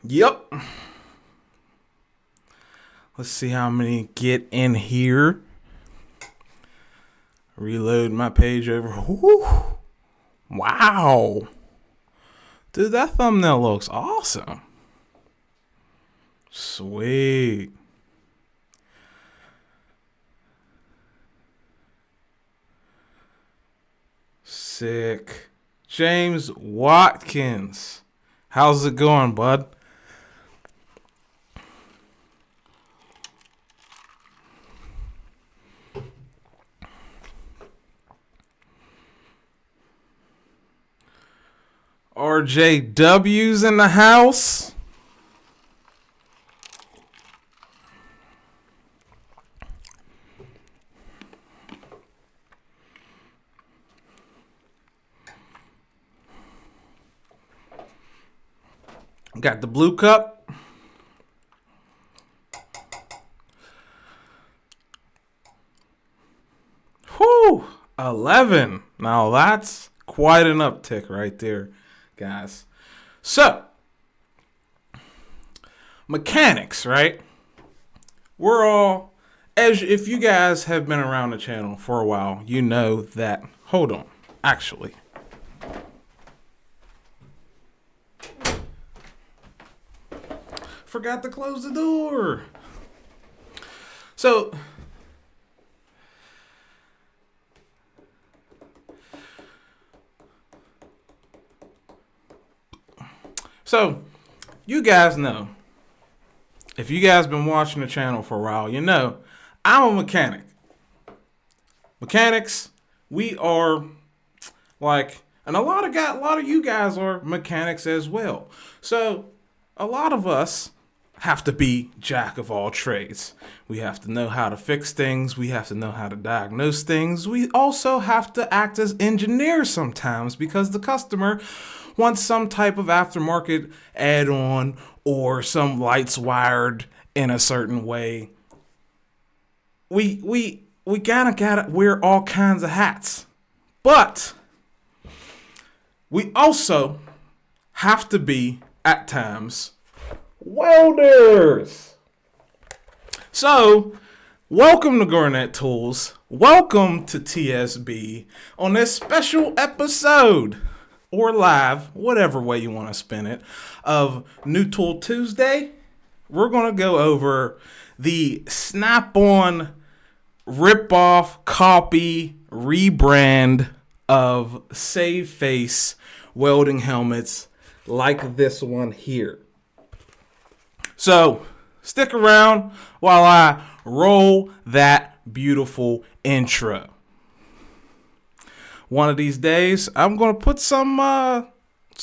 Yep. Let's see how many get in here. Reload my page over. Woo. Wow. Dude, that thumbnail looks awesome. Sweet. Sick. James Watkins. How's it going, bud? RJW's in the house. Got the blue cup. Whew, 11. Now that's quite an uptick right there, guys. So, mechanics, right? We're all, as if you guys have been around the channel for a while, you know that, hold on, actually. Forgot to close the door. So, you guys know, if you guys been watching the channel for a while, you know, I'm a mechanic. Mechanics, we are like, and a lot of you guys are mechanics as well. So, a lot of us have to be jack of all trades. We have to know how to fix things. We have to know how to diagnose things. We also have to act as engineers sometimes because the customer wants some type of aftermarket add-on or some lights wired in a certain way. We gotta wear all kinds of hats. But we also have to be, at times, welders. So, welcome to Garnett-Tools. Welcome to TSB on this special episode, or live, whatever way you want to spin it, of New Tool Tuesday. We're going to go over the Snap-on rip-off, copy, rebrand of Save Face welding helmets like this one here. So, stick around while I roll that beautiful intro. One of these days, I'm going to put some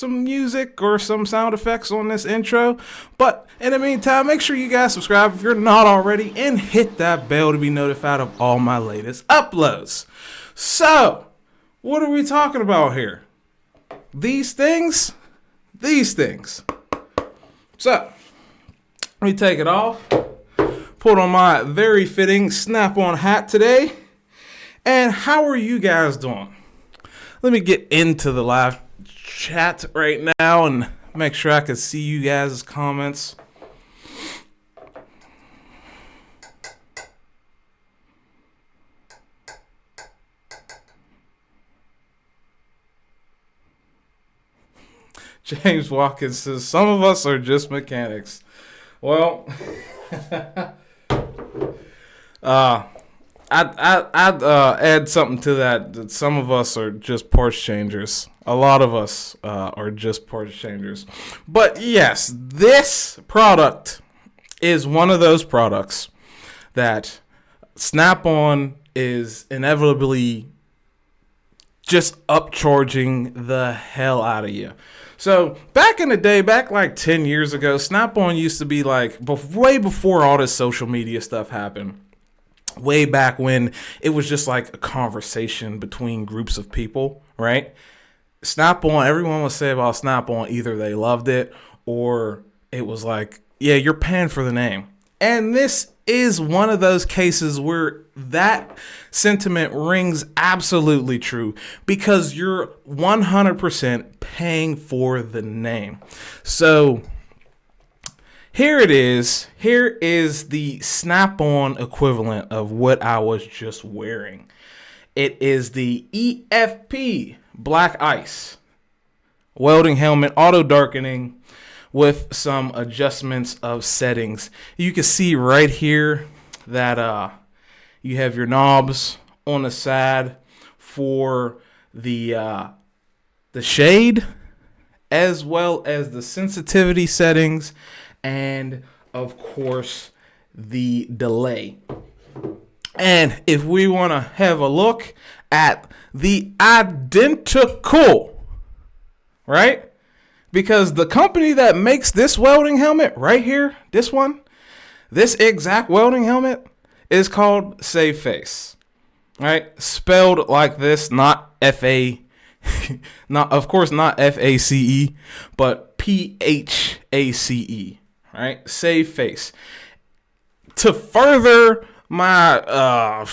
music or some sound effects on this intro. But in the meantime, make sure you guys subscribe if you're not already and hit that bell to be notified of all my latest uploads. So, what are we talking about here? These things. So, let me take it off. Put on my very fitting Snap-on hat today. And how are you guys doing? Let me get into the live chat right now and make sure I can see you guys' comments. James Watkins says, some of us are just mechanics. Well, I'd add something to that some of us are just parts changers. A lot of us are just parts changers. But yes, this product is one of those products that Snap-on is inevitably just upcharging the hell out of you. So back in the day, back like 10 years ago, Snap-on used to be like way before all this social media stuff happened. Way back when it was just like a conversation between groups of people, right? Snap-on, everyone would say about Snap-on, either they loved it or it was like, yeah, you're paying for the name. And this is one of those cases where that sentiment rings absolutely true because you're 100% paying for the name. So here it is. Here is the snap-on equivalent of what I was just wearing. It is the EFP Black Ice welding helmet, auto darkening with some adjustments of settings. You can see right here that you have your knobs on the side for the shade, as well as the sensitivity settings, and of course the delay. And if we want to have a look at the identical, right? Because the company that makes this welding helmet right here, this exact welding helmet is called Save Face, right? Spelled like this, not F-A, of course not F-A-C-E, but P-H-A-C-E, right? Save Face. To further my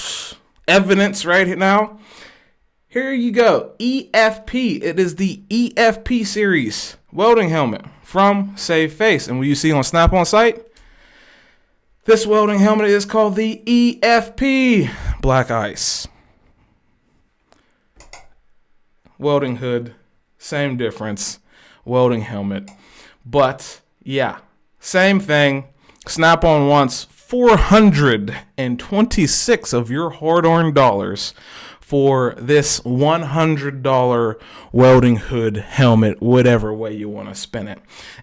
evidence right now, here you go. EFP. It is the EFP series welding helmet from Save Face. And what you see on Snap-on site, this welding helmet is called the EFP Black Ice. Welding hood, same difference. Welding helmet. But yeah, same thing. Snap-on wants 426 of your hard-earned dollars for this $100 welding hood helmet, whatever way you want to spin it.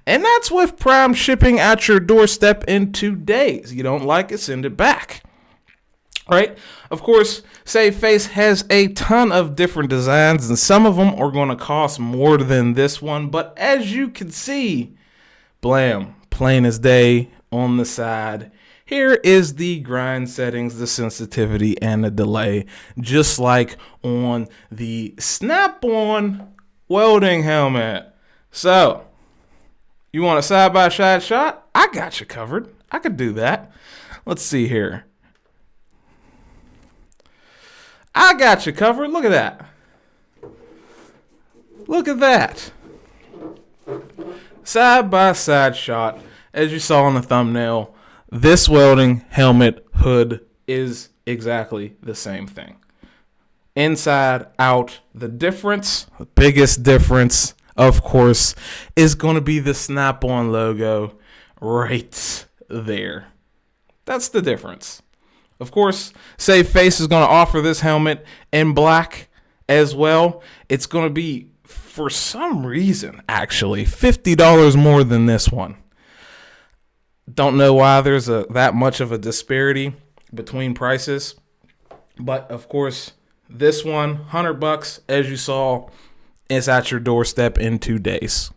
And that's with prime shipping at your doorstep in 2 days. You don't like it, send it back. Right? Of course, Save Face has a ton of different designs, and some of them are going to cost more than this one. But as you can see, blam, plain as day on the side. Here is the grind settings, the sensitivity, and the delay, just like on the Snap-on welding helmet. So, you want a side-by-side shot? I got you covered. I could do that. Let's see here. I got you covered. Look at that. Look at that. Side-by-side shot. As you saw on the thumbnail, this welding helmet hood is exactly the same thing. Inside, out. The difference, the biggest difference, of course, is going to be the Snap-on logo right there. That's the difference. Of course, Save Face is going to offer this helmet in black as well. It's going to be, for some reason, actually, $50 more than this one. Don't know why there's that much of a disparity between prices. But, of course, this one, $100, as you saw, is at your doorstep in 2 days.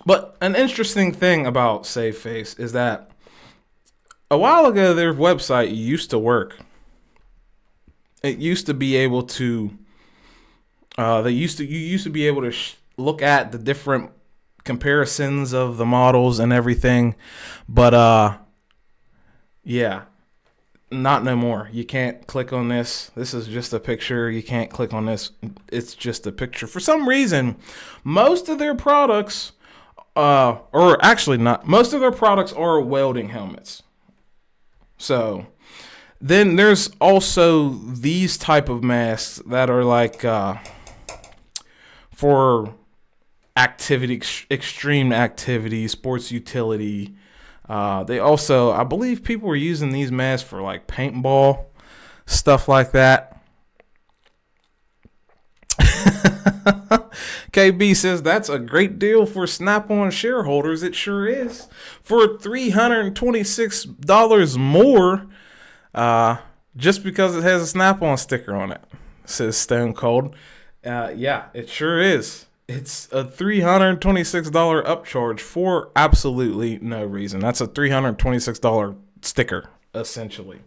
But an interesting thing about Save Face is that a while ago their website used to work. It used to be able to you used to be able to look at the different comparisons of the models and everything, but yeah, not no more. You can't click on this. This is just a picture. You can't click on this. It's just a picture. For some reason, most of their products or actually not, most of their products are welding helmets. So then there's also these type of masks that are like for activity, extreme activity, sports utility. They also, I believe people were using these masks for like paintball, stuff like that. KB says that's a great deal for Snap-on shareholders. It sure is. For $326 more, just because it has a Snap-on sticker on it, says Stone Cold. Yeah, it sure is. It's a $326 upcharge for absolutely no reason. That's a $326 sticker, essentially.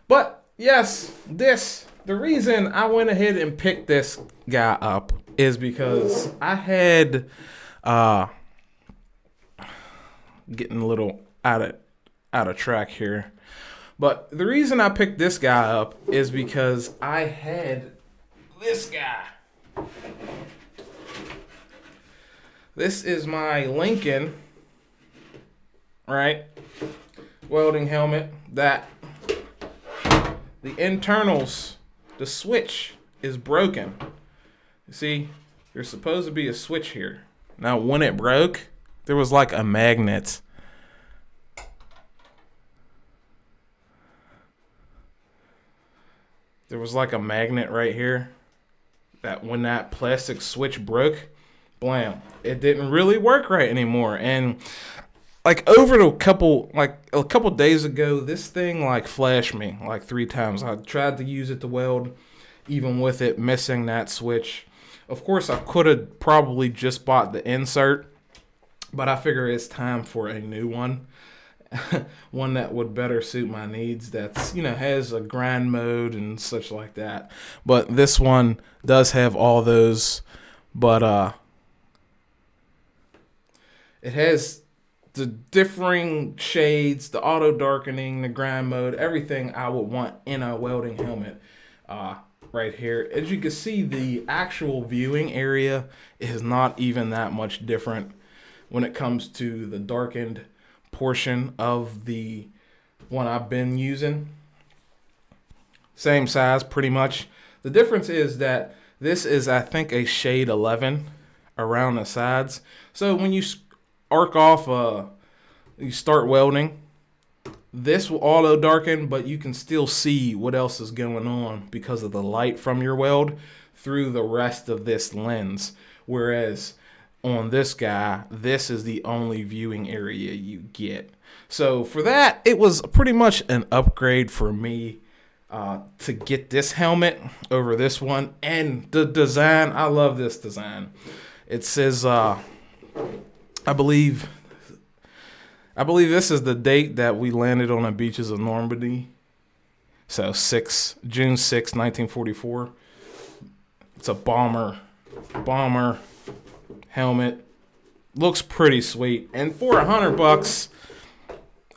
But yes, the reason I went ahead and picked this guy up is because I had getting a little out of track here. But the reason I picked this guy up is because I had this guy This is my Lincoln, right, welding helmet that the internals, the switch is broken. You see, there's supposed to be a switch here. Now, when it broke, there was like a magnet. There was like a magnet right here that when that plastic switch broke, blam, it didn't really work right anymore. And like over a couple days ago, this thing like flashed me like 3 times. I tried to use it to weld, even with it missing that switch. Of course, I could have probably just bought the insert, but I figure it's time for a new one. One that would better suit my needs, that's, you know, has a grind mode and such like that. But this one does have all those, but it has the differing shades, the auto darkening, the grind mode, everything I would want in a welding helmet. Right here, as you can see, the actual viewing area is not even that much different when it comes to the darkened portion of the one I've been using. Same size pretty much. The difference is that this is, I think, a shade 11 around the sides. So when you arc off, you start welding, this will auto darken, but you can still see what else is going on because of the light from your weld through the rest of this lens. Whereas on this guy, this is the only viewing area you get. So for that, it was pretty much an upgrade for me to get this helmet over this one. And the design, I love this design. It says, I believe this is the date that we landed on the beaches of Normandy. So June 6, 1944. It's a bomber helmet. Looks pretty sweet. And for $100,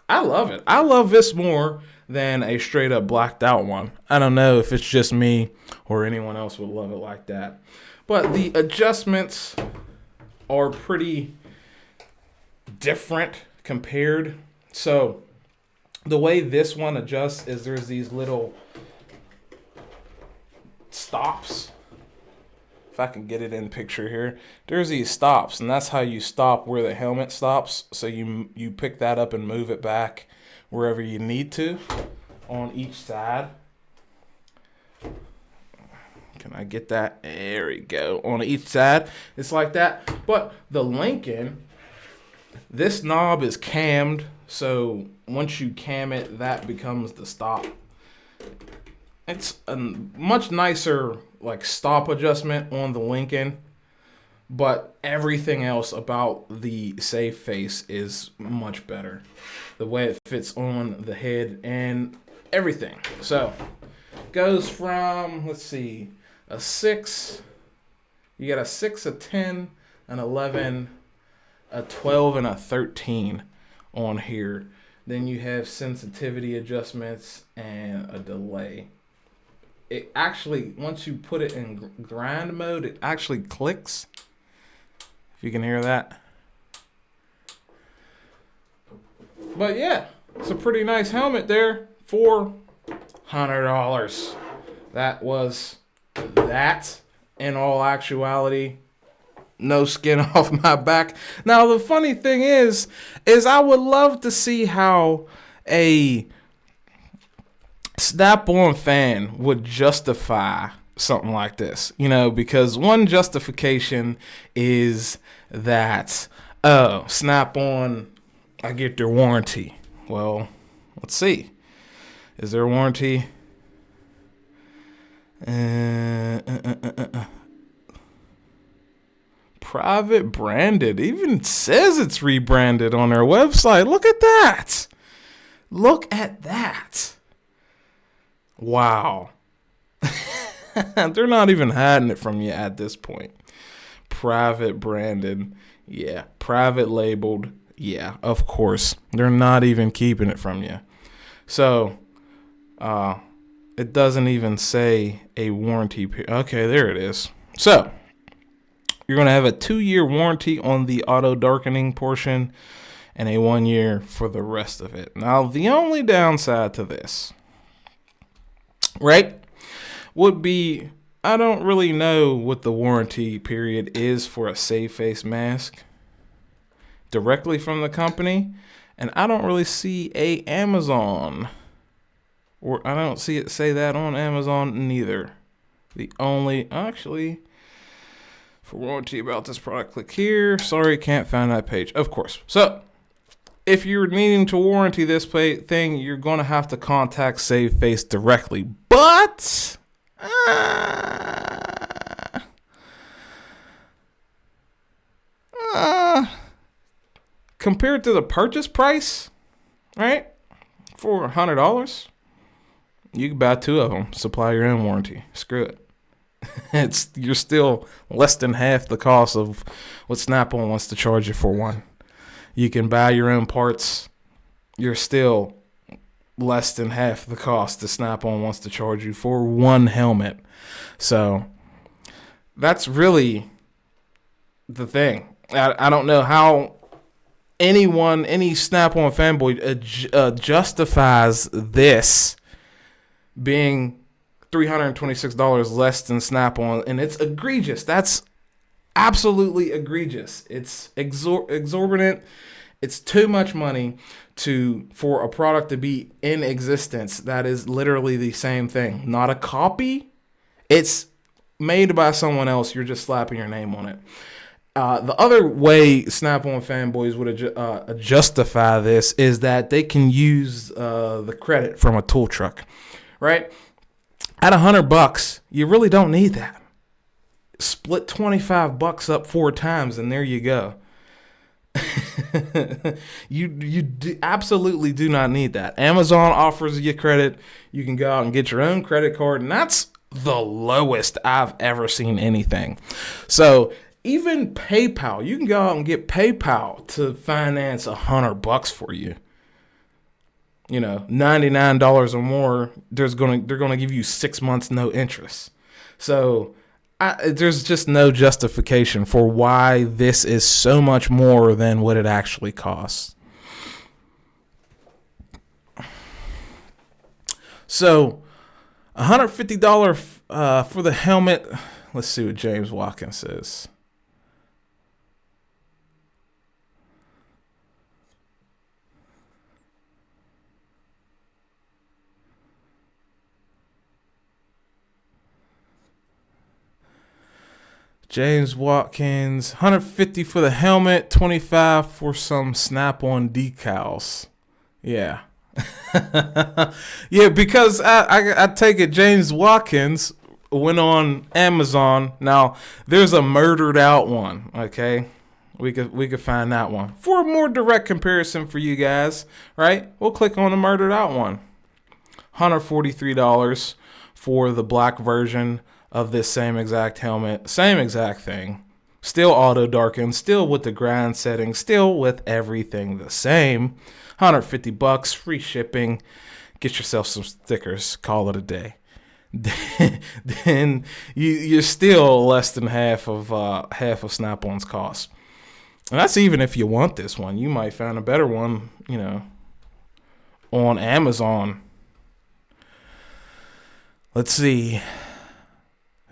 I love it. I love this more than a straight up blacked out one. I don't know if it's just me or anyone else would love it like that. But the adjustments are pretty different compared. So the way this one adjusts is there's these little stops. If I can get it in picture here, there's these stops, and that's how you stop where the helmet stops. So you pick that up and move it back wherever you need to on each side. Can I get that? There we go. On each side, it's like that. But the Lincoln, this knob is cammed, so once you cam it, that becomes the stop. It's a much nicer like stop adjustment on the Lincoln, but everything else about the save face is much better. The way it fits on the head and everything. So goes from, let's see, a 6, you got a 6, a 10, an 11, a 12, and a 13 on here. Then you have sensitivity adjustments and a delay. It actually, once you put it in grind mode, it actually clicks. If you can hear that. But yeah, it's a pretty nice helmet there for $100. That was that in all actuality. No skin off my back. Now the funny thing is I would love to see how a Snap-on fan would justify something like this, you know, because one justification is that, oh, Snap-on, I get their warranty. Well, let's see. Is there a warranty? Private branded. Even says it's rebranded on their website. Look at that. Look at that. Wow. They're not even hiding it from you at this point. Private branded. Yeah. Private labeled. Yeah, of course. They're not even keeping it from you. So, it doesn't even say a warranty period. Okay, there it is. So, You're going to have a 2-year warranty on the auto darkening portion and a 1 year for the rest of it. Now, the only downside to this, right, would be I don't really know what the warranty period is for a save face mask directly from the company, and I don't really see a Amazon, or I don't see it say that on Amazon neither. The only, actually, for warranty about this product, click here. Sorry, can't find that page. Of course. So, if you're needing to warranty this thing, you're going to have to contact Save Face directly. But compared to the purchase price, right, for $100, you can buy 2 of them, supply your own warranty. Screw it. You're still less than half the cost of what Snap-on wants to charge you for one. You can buy your own parts. You're still less than half the cost that Snap-on wants to charge you for one helmet. So that's really the thing. I don't know how any Snap-on fanboy justifies this being $326 less than Snap-on, and it's egregious. That's absolutely egregious. It's exorbitant. It's too much money for a product to be in existence that is literally the same thing. Not a copy. It's made by someone else. You're just slapping your name on it. The other way Snap-on fanboys would justify this is that they can use the credit from a tool truck, right? At $100, you really don't need that. Split $25 up 4 times, and there you go. you absolutely do not need that. Amazon offers you credit. You can go out and get your own credit card, and that's the lowest I've ever seen anything. So even PayPal, you can go out and get PayPal to finance $100 for you. You know, $99 or more. They're gonna give you 6 months no interest. So there's just no justification for why this is so much more than what it actually costs. So $150 for the helmet. Let's see what James Watkins says. James Watkins, $150 for the helmet, $25 for some Snap-on decals. Yeah. Yeah, because I take it James Watkins went on Amazon. Now, there's a murdered out one, okay? We could find that one. For a more direct comparison for you guys, right? We'll click on the murdered out one. $143 for the black version of this same exact helmet, same exact thing. Still auto darkened, still with the grind setting, still with everything the same. $150, free shipping. Get yourself some stickers. Call it a day. Then you're still less than half of Snap-on's cost. And that's even if you want this one. You might find a better one, you know, on Amazon. Let's see.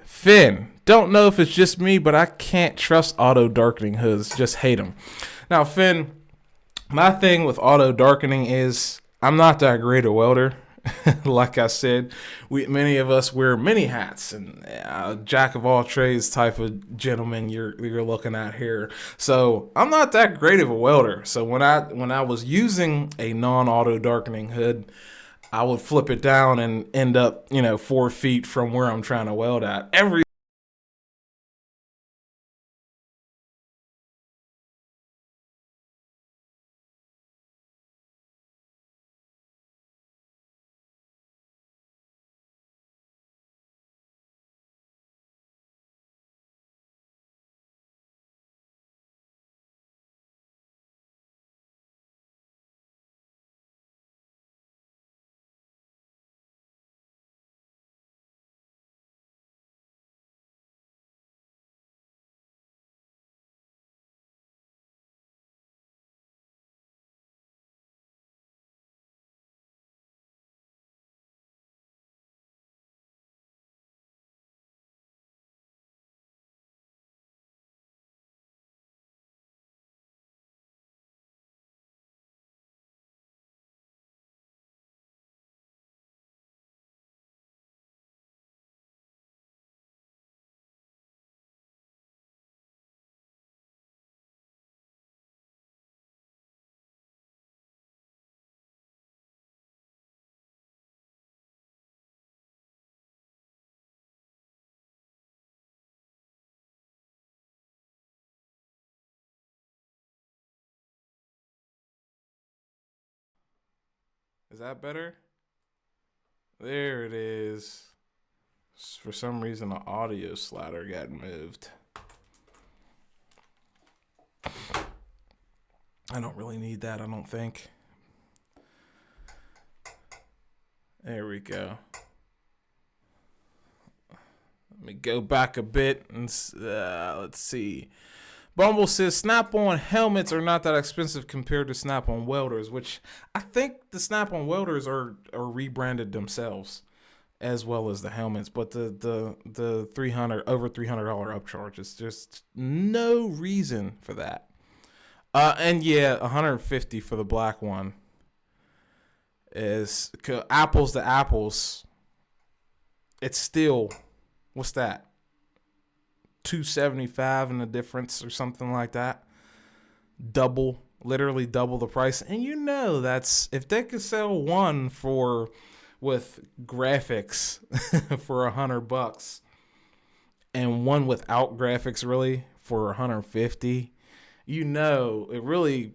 Finn, don't know if it's just me, but I can't trust auto darkening hoods. Just hate them. Now, Finn, my thing with auto darkening is I'm not that great a welder. Like I said, many of us wear many hats, and jack of all trades type of gentleman you're looking at here. So I'm not that great of a welder. So when I was using a non-auto darkening hood, I would flip it down and end up, 4 feet from where I'm trying to weld at. Is that better? There it is. For some reason, the audio slider got moved. I don't really need that, I don't think. There we go. Let me go back a bit and let's see. Bumble says Snap-on helmets are not that expensive compared to Snap-on welders, which I think the Snap-on welders are rebranded themselves as well as the helmets. But the $300 upcharge is just no reason for that. And yeah, $150 for the black one is apples to apples. It's still, what's that? $275 in the difference or something like that. Literally double the price. And you know, that's if they could sell one with graphics for $100 and one without graphics really for $150, you know, they really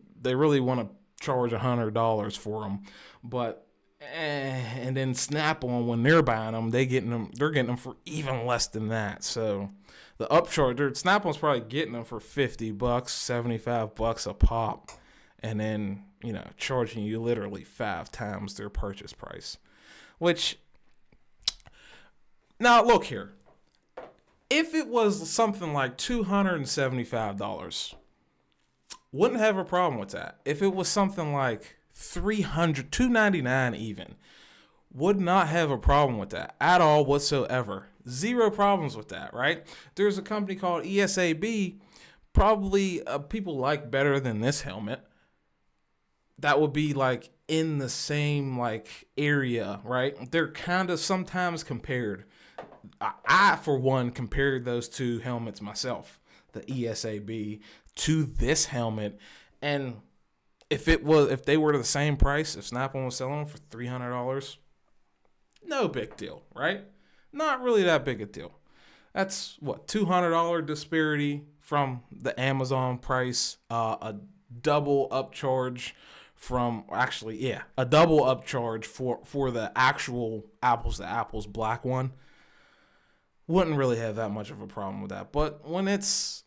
want to charge $100 for them. But and then Snap-on, when they're buying them, they're getting them for even less than that. So the upcharge, Snap-on's probably getting them for $50, $75 a pop, and then, you know, charging you literally 5 times their purchase price. Which, now look here, if it was something like $275, wouldn't have a problem with that. If it was something like $299 even, would not have a problem with that at all whatsoever. Zero problems with that, right? There's a company called ESAB, probably people like better than this helmet. That would be like in the same like area, right? They're kind of sometimes compared. I for one compared those two helmets myself, the ESAB to this helmet, and if they were the same price, if Snap-on was selling them for $300, no big deal, right? Not really that big a deal. That's what, $200 disparity from the Amazon price, a double upcharge a double upcharge for the actual apples to apples black one. Wouldn't really have that much of a problem with that. But when it's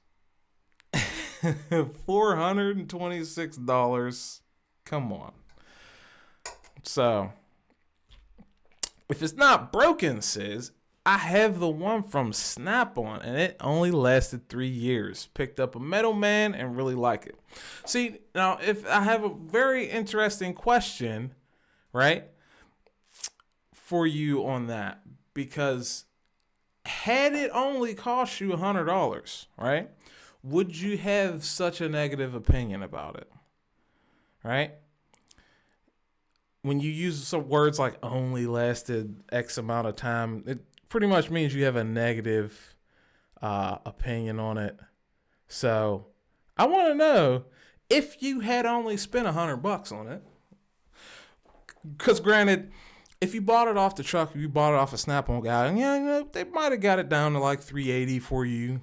$426, come on. So, if it's not broken, sis, I have the one from Snap-on, and it only lasted 3 years. Picked up a Metal Man and really like it. See, now, if I have a very interesting question, right, for you on that, because had it only cost you $100, right, would you have such a negative opinion about it, right? When you use some words like only lasted X amount of time, it pretty much means you have a negative opinion on it. So I want to know if you had only spent $100 on it. Because granted, if you bought it off the truck, you bought it off a Snap-on guy, and yeah, you know, they might have got it down to like $380 for you,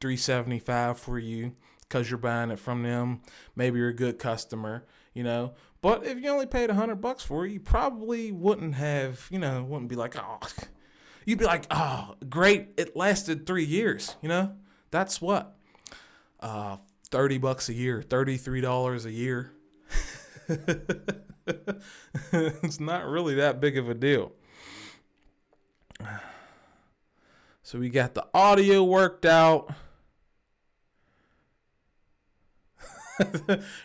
$375 for you, because you're buying it from them. Maybe you're a good customer, you know. But if you only paid $100 for it, you probably wouldn't have, you know, wouldn't be like, oh, you'd be like, oh, great, it lasted 3 years, you know. That's what, $30 a year, $33 a year. It's not really that big of a deal. So we got the audio worked out.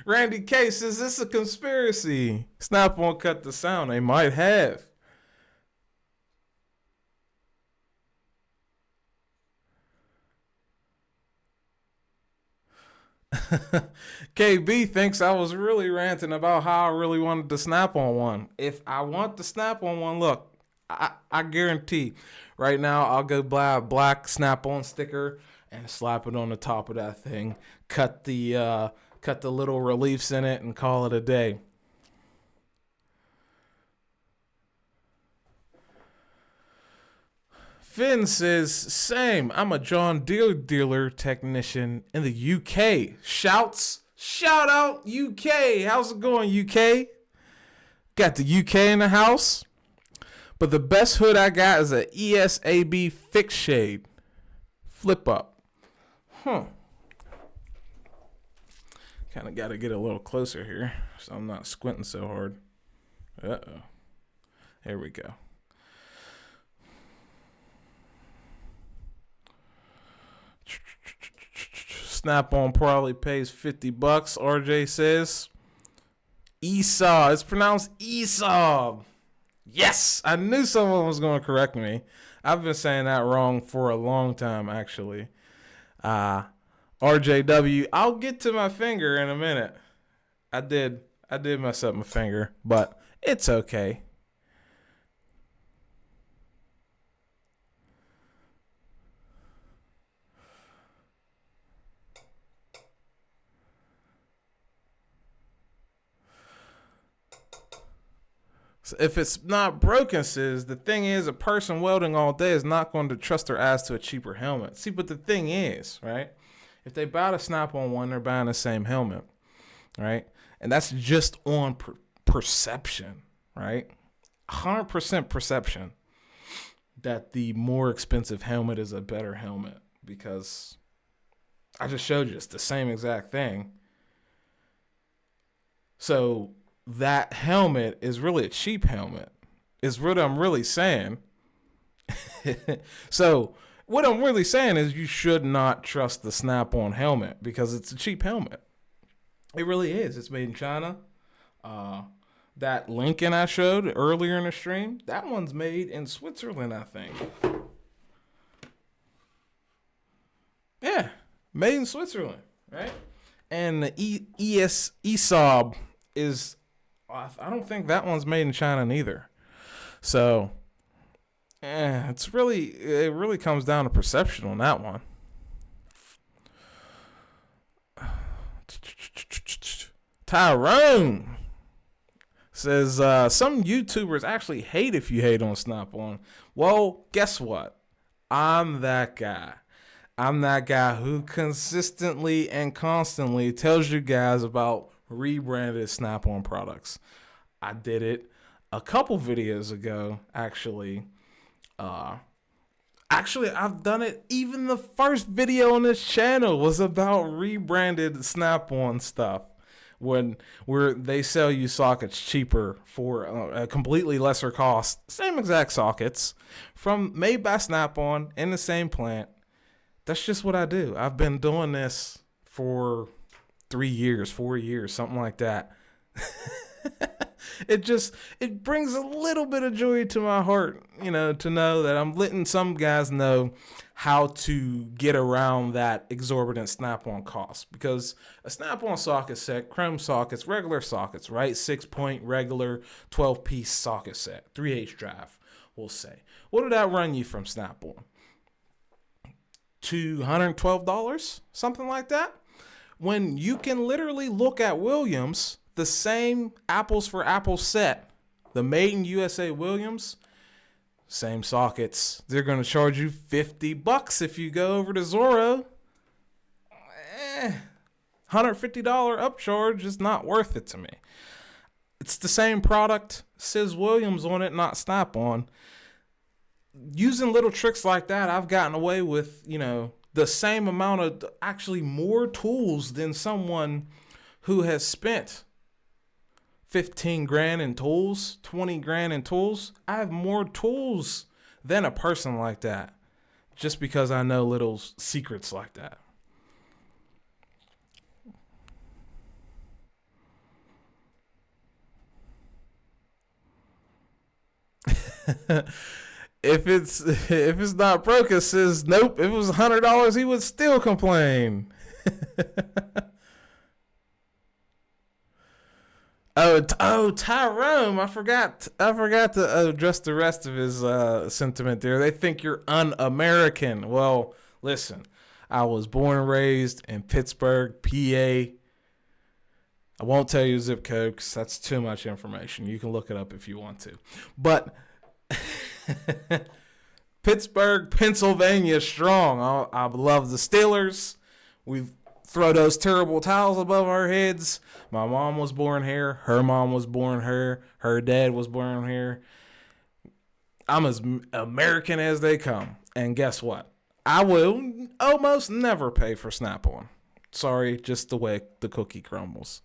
Randy K says, this is a conspiracy. Snap-on cut the sound. They might have. KB thinks I was really ranting about how I really wanted the Snap-on one. If I want the Snap-on one, look, I guarantee right now I'll go buy a black Snap-on sticker and slap it on the top of that thing. Cut the little reliefs in it and call it a day. Finn says, same. I'm a John Deere dealer technician in the UK. Shout out UK. How's it going, UK? Got the UK in the house. But the best hood I got is a ESAB fixed shade. Flip up. Kind of got to get a little closer here so I'm not squinting so hard. Uh-oh. There we go. Snap-on probably pays $50, RJ says. Esau. It's pronounced Esau. Yes! I knew someone was going to correct me. I've been saying that wrong for a long time, actually. RJW. I'll get to my finger in a minute. I did mess up my finger, but it's okay. So if it's not broken, says the thing is, a person welding all day is not going to trust their ass to a cheaper helmet. See, but the thing is, right? If they buy the Snap-on one, they're buying the same helmet, right? And that's just on perception, right? 100% perception that the more expensive helmet is a better helmet, because I just showed you it's the same exact thing. So that helmet is really a cheap helmet, is what I'm really saying. So what I'm really saying is you should not trust the Snap-on helmet because it's a cheap helmet. It really is. It's made in China. That Lincoln I showed earlier in the stream, that one's made in Switzerland, I think. Yeah, made in Switzerland, right? And the ESAB is, I don't think that one's made in China neither. So, it really comes down to perception on that one. Tyrone says, some YouTubers actually hate if you hate on Snap-on. Well, guess what? I'm that guy. I'm that guy who consistently and constantly tells you guys about rebranded Snap-on products. I did it a couple videos ago, actually. I've done it. Even the first video on this channel was about rebranded Snap-on stuff, where they sell you sockets cheaper for a completely lesser cost, same exact sockets, made by Snap-on in the same plant. That's just what I do. I've been doing this for 3 years, 4 years, something like that. It brings a little bit of joy to my heart, to know that I'm letting some guys know how to get around that exorbitant Snap-on cost. Because a Snap-on socket set, chrome sockets, regular sockets, right? 6-point regular 12-piece socket set, 3/8 drive, we'll say. What did that run you from Snap-on? $212, something like that. When you can literally look at Williams, the same apples for apples set, the made in USA Williams, same sockets. They're going to charge you $50 if you go over to Zorro. $150 upcharge is not worth it to me. It's the same product, says Williams on it, not Snap-on. Using little tricks like that, I've gotten away with, the same amount of, actually more tools than someone who has spent 15 grand in tools, 20 grand in tools. I have more tools than a person like that, just because I know little secrets like that. If it's not broke, it says nope. If it was $100, he would still complain. Oh, Tyrone! I forgot to address the rest of his sentiment there. They think you're un-American. Well, listen, I was born and raised in Pittsburgh, PA. I won't tell you the zip code because that's too much information. You can look it up if you want to. But Pittsburgh, Pennsylvania, strong. I love the Steelers. We've throw those terrible towels above our heads. My mom was born here. Her mom was born here. Her dad was born here. I'm as American as they come. And guess what? I will almost never pay for Snap-on. Sorry, just the way the cookie crumbles.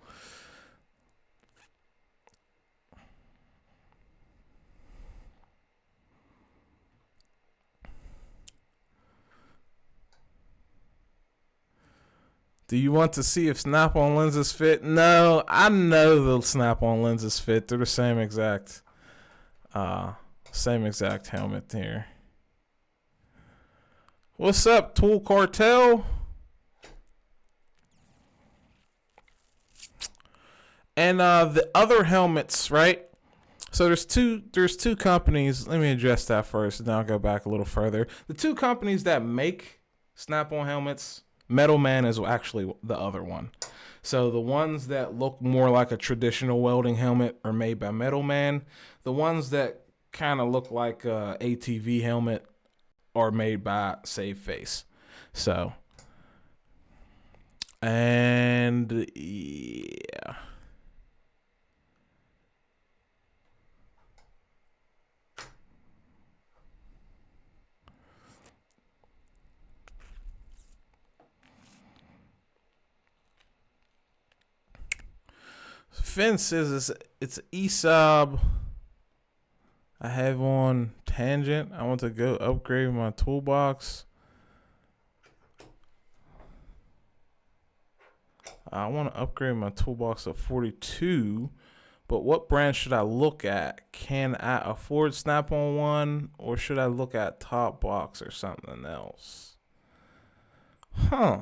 Do you want to see if Snap-on lenses fit? No, I know the Snap-on lenses fit. They're the same exact helmet here. What's up, Tool Cartel? And the other helmets, right? So there's two companies. Let me address that first, and then I'll go back a little further. The two companies that make Snap-on helmets, Metal Man is actually the other one. So the ones that look more like a traditional welding helmet are made by Metal Man. The ones that kind of look like a ATV helmet are made by Save Face. So, and yeah. Finn says it's ESOB. I have on Tangent. I want to go upgrade my toolbox. I want to upgrade my toolbox to 42. But what brand should I look at? Can I afford Snap-on one? Or should I look at Top Box or something else? Huh.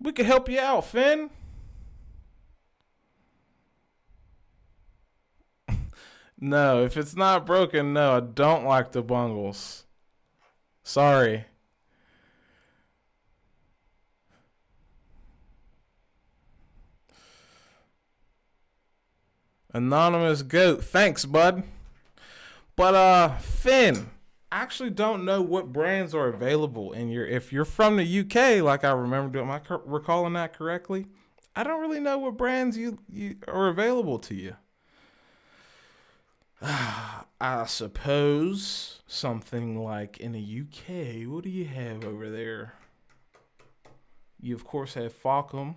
We can help you out, Finn. No, if it's not broken, no, I don't like the bungles. Sorry. Anonymous Goat, thanks, bud. But Finn, I actually don't know what brands are available in your. If you're from the UK, like I remember, am I recalling that correctly? I don't really know what brands you are available to you. I suppose something like in the UK. What do you have over there? You of course have Falcom.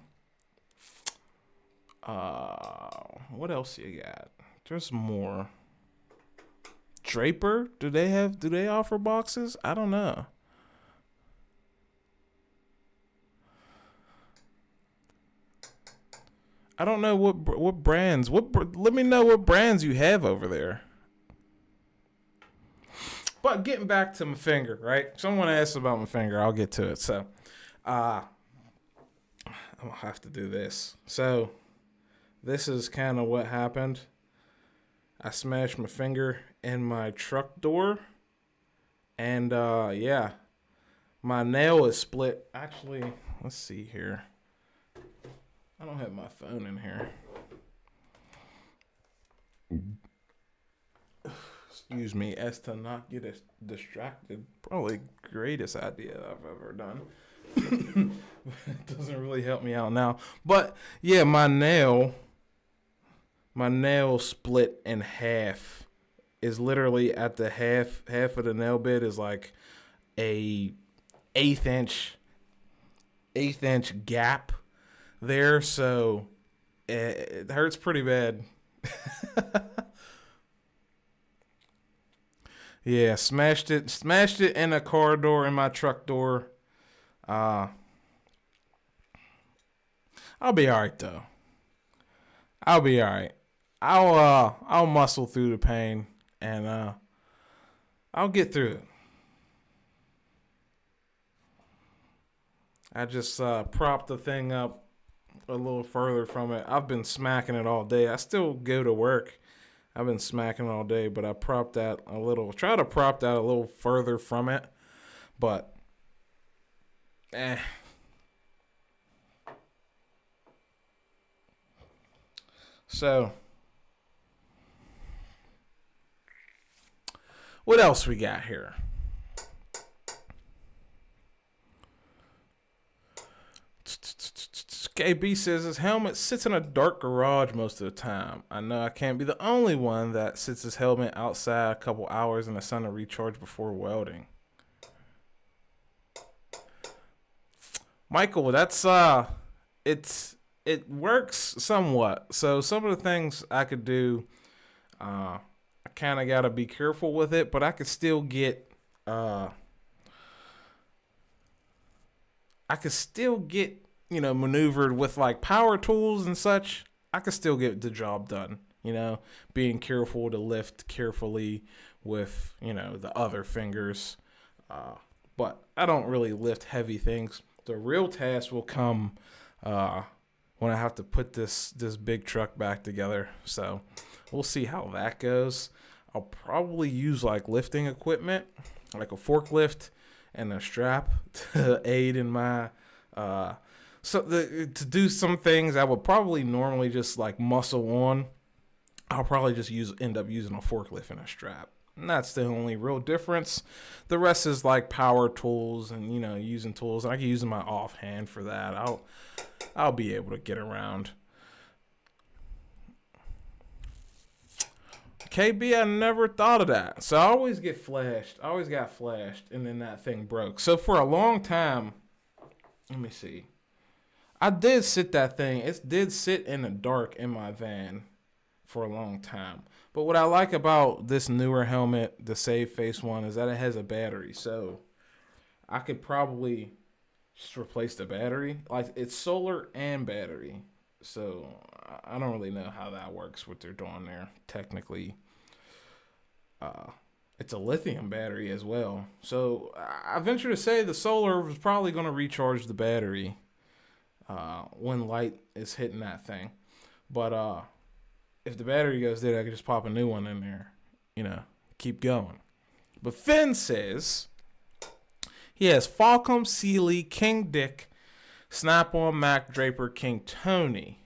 What else you got? There's more. Draper? Do they offer boxes? I don't know. I don't know what brands. Let me know what brands you have over there. But getting back to my finger, right? Someone asked about my finger. I'll get to it. So, I'm gonna have to do this. So, this is kind of what happened. I smashed my finger in my truck door, and yeah, my nail is split. Actually, let's see here. I don't have my phone in here. Excuse me, as to not get distracted. Probably greatest idea I've ever done. It doesn't really help me out now. But yeah, my nail split in half. Is literally at the half of the nail bed is like a eighth inch gap there, so it hurts pretty bad. Yeah, smashed it in a car door, in my truck door. I'll be all right though. I'll be all right. I'll muscle through the pain, and I'll get through it. I just propped the thing up a little further from it. I've been smacking it all day. I still go to work. I've been smacking it all day, but I propped that a little. Try to prop that a little further from it, but So, what else we got here? KB says his helmet sits in a dark garage most of the time. I know I can't be the only one that sits his helmet outside a couple hours in the sun to recharge before welding. Michael, that's it works somewhat. So some of the things I could do, I kind of got to be careful with it, but I could still get maneuvered with like power tools and such. I could still get the job done, being careful to lift carefully with, the other fingers. But I don't really lift heavy things. The real task will come when I have to put this big truck back together. So we'll see how that goes. I'll probably use like lifting equipment, like a forklift and a strap to aid in my to do some things I would probably normally just like muscle on. I'll probably just end up using a forklift and a strap. And that's the only real difference. The rest is like power tools and using tools. And I can use my offhand for that. I'll be able to get around. KB, I never thought of that. So I always get flashed. I always got flashed, and then that thing broke. So for a long time, let me see. I did sit that thing. It did sit in the dark in my van for a long time. But what I like about this newer helmet, the Save Face one, is that it has a battery. So I could probably just replace the battery. Like, it's solar and battery. So I don't really know how that works, what they're doing there. Technically, it's a lithium battery as well. So I venture to say the solar is probably going to recharge the battery when light is hitting that thing. But if the battery goes dead, I could just pop a new one in there, keep going. But Finn says he has Falcom, Sealy, King Dick, Snap-on, Mac, Draper, King Tony.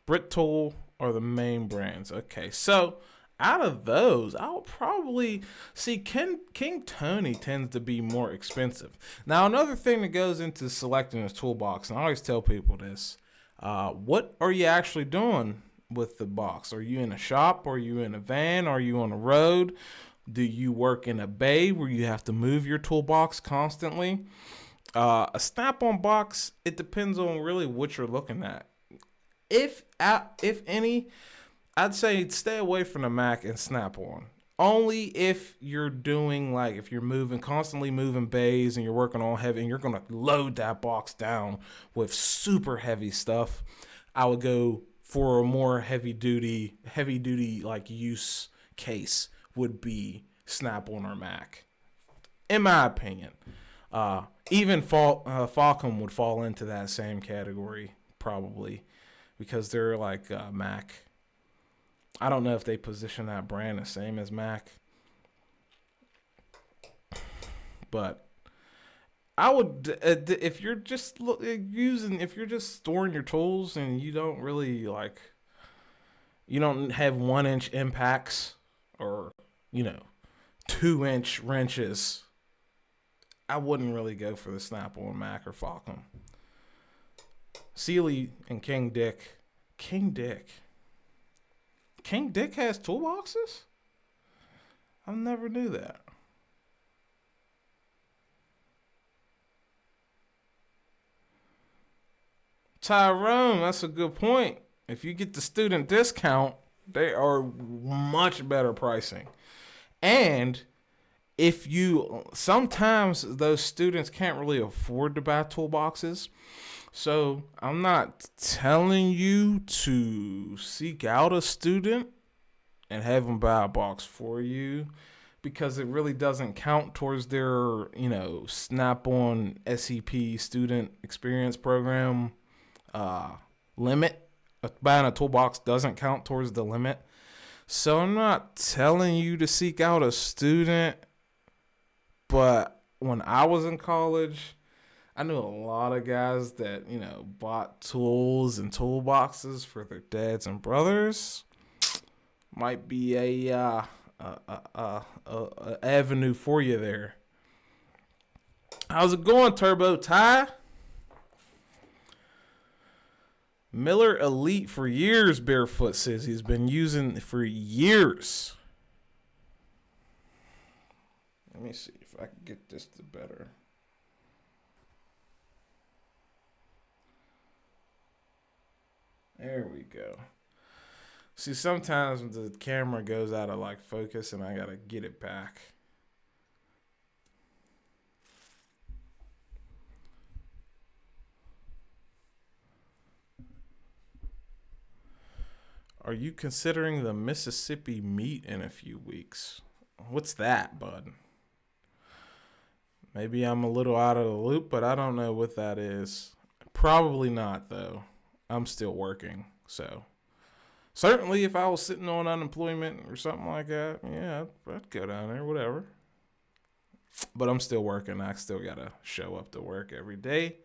Brit-Tool are the main brands. Okay, so out of those, I'll probably see King Tony tends to be more expensive. Now, another thing that goes into selecting a toolbox, and I always tell people this, what are you actually doing with the box? Are you in a shop? Are you in a van? Are you on the road? Do you work in a bay where you have to move your toolbox constantly? A Snap-on box, it depends on really what you're looking at. If any, I'd say stay away from the Mac and Snap-on. Only if you're doing, like, if you're constantly moving bays and you're working on heavy and you're going to load that box down with super heavy stuff, I would go for a more heavy duty like use case would be Snap-on or Mac, in my opinion. Even Falcom would fall into that same category probably, because they're like Mac. I don't know if they position that brand the same as Mac, but I would if you're just storing your tools and you don't really you don't have 1-inch impacts or 2-inch wrenches, I wouldn't really go for the Snap-on, Mac, or Falcom. Sealy and King Dick. King Dick has toolboxes? I never knew that. Tyrone, that's a good point. If you get the student discount, they are much better pricing. And sometimes those students can't really afford to buy toolboxes. So I'm not telling you to seek out a student and have them buy a box for you, because it really doesn't count towards their, Snap-on SEP student experience program limit. Buying a toolbox doesn't count towards the limit. So I'm not telling you to seek out a student, but when I was in college, I knew a lot of guys that, bought tools and toolboxes for their dads and brothers. Might be a avenue for you there. How's it going, Turbo Ty? Miller Elite for years, Barefoot says he's been using for years. Let me see if I can get this to better. There we go. See, sometimes the camera goes out of like focus and I gotta get it back. Are you considering the Mississippi meet in a few weeks? What's that, bud? Maybe I'm a little out of the loop, but I don't know what that is. Probably not, though. I'm still working, so. Certainly, if I was sitting on unemployment or something like that, yeah, I'd go down there, whatever. But I'm still working. I still got to show up to work every day.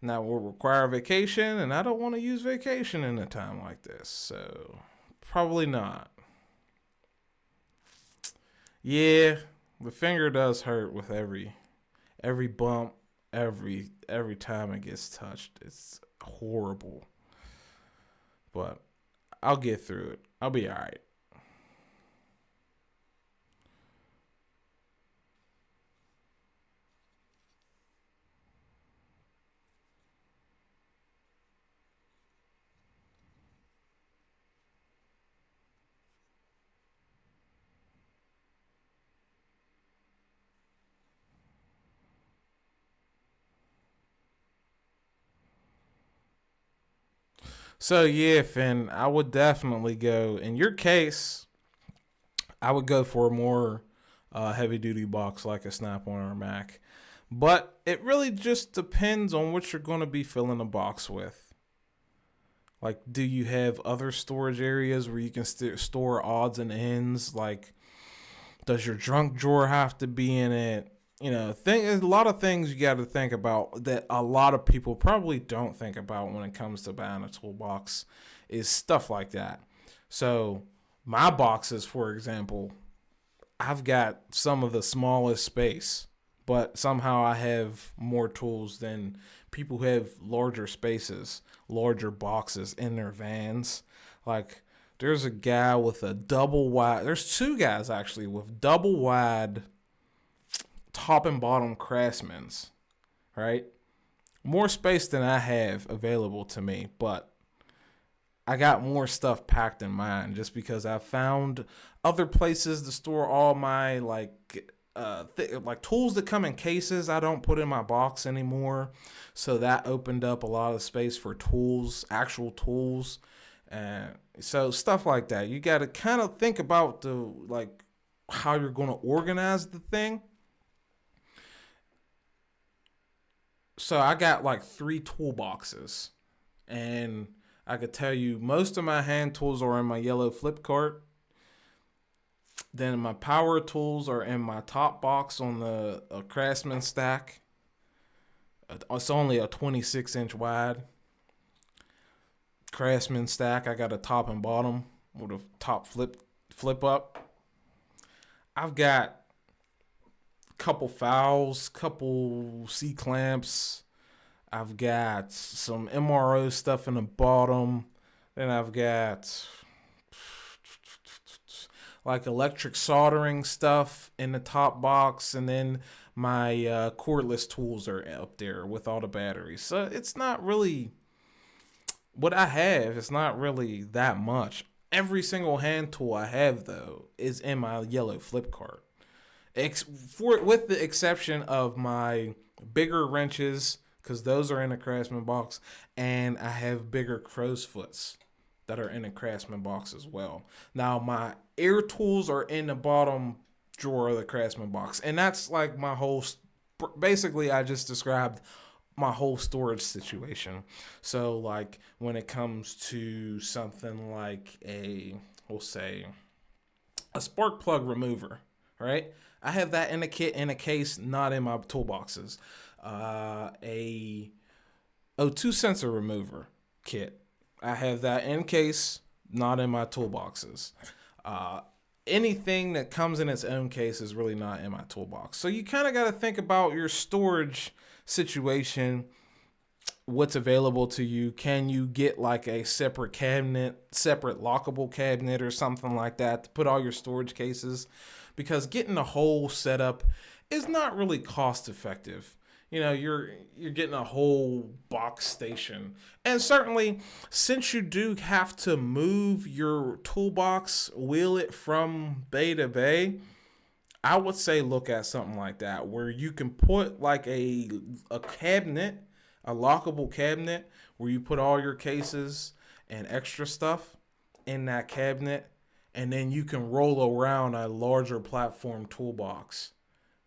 And that will require vacation, and I don't want to use vacation in a time like this, so probably not. Yeah, the finger does hurt with every bump, every time it gets touched. It's horrible, but I'll get through it. I'll be all right. So yeah, Finn, I would definitely go. In your case, I would go for a more heavy duty box like a Snap-on or a Mac. But it really just depends on what you're going to be filling the box with. Like, do you have other storage areas where you can store odds and ends? Like, does your junk drawer have to be in it? You know, a lot of things you got to think about that a lot of people probably don't think about when it comes to buying a toolbox is stuff like that. So my boxes, for example, I've got some of the smallest space, but somehow I have more tools than people who have larger spaces, larger boxes in their vans. Like, there's a guy with a double wide, there's two guys actually with double wide top and bottom Craftsmans, right? More space than I have available to me, but I got more stuff packed in mine just because I found other places to store all my like tools that come in cases I don't put in my box anymore. So that opened up a lot of space for tools, actual tools. And so stuff like that. You got to kind of think about how you're going to organize the thing. So I got like 3 toolboxes, and I could tell you most of my hand tools are in my yellow flip cart. Then my power tools are in my top box on the Craftsman stack. It's only a 26-inch wide Craftsman stack. I got a top and bottom with a top flip up. I've got couple fouls, couple C-clamps. I've got some MRO stuff in the bottom. Then I've got like electric soldering stuff in the top box. And then my cordless tools are up there with all the batteries. So it's not really what I have. It's not really that much. Every single hand tool I have, though, is in my yellow flip cart. With the exception of my bigger wrenches, because those are in a Craftsman box, and I have bigger crow's foots that are in a Craftsman box as well. Now, my air tools are in the bottom drawer of the Craftsman box, and that's like my whole, basically I just described my whole storage situation. So like when it comes to something like we'll say a spark plug remover, right? I have that in a kit, in a case, not in my toolboxes. A O2 sensor remover kit. I have that in case, not in my toolboxes. anything that comes in its own case is really not in my toolbox. So you kind of got to think about your storage situation, what's available to you. Can you get like a separate cabinet, separate lockable cabinet or something like that to put all your storage cases? Because getting a whole setup is not really cost effective. You know, you're getting a whole box station. And certainly, since you do have to move your toolbox, wheel it from bay to bay, I would say look at something like that where you can put like a cabinet, a lockable cabinet where you put all your cases and extra stuff in that cabinet, and then you can roll around a larger platform toolbox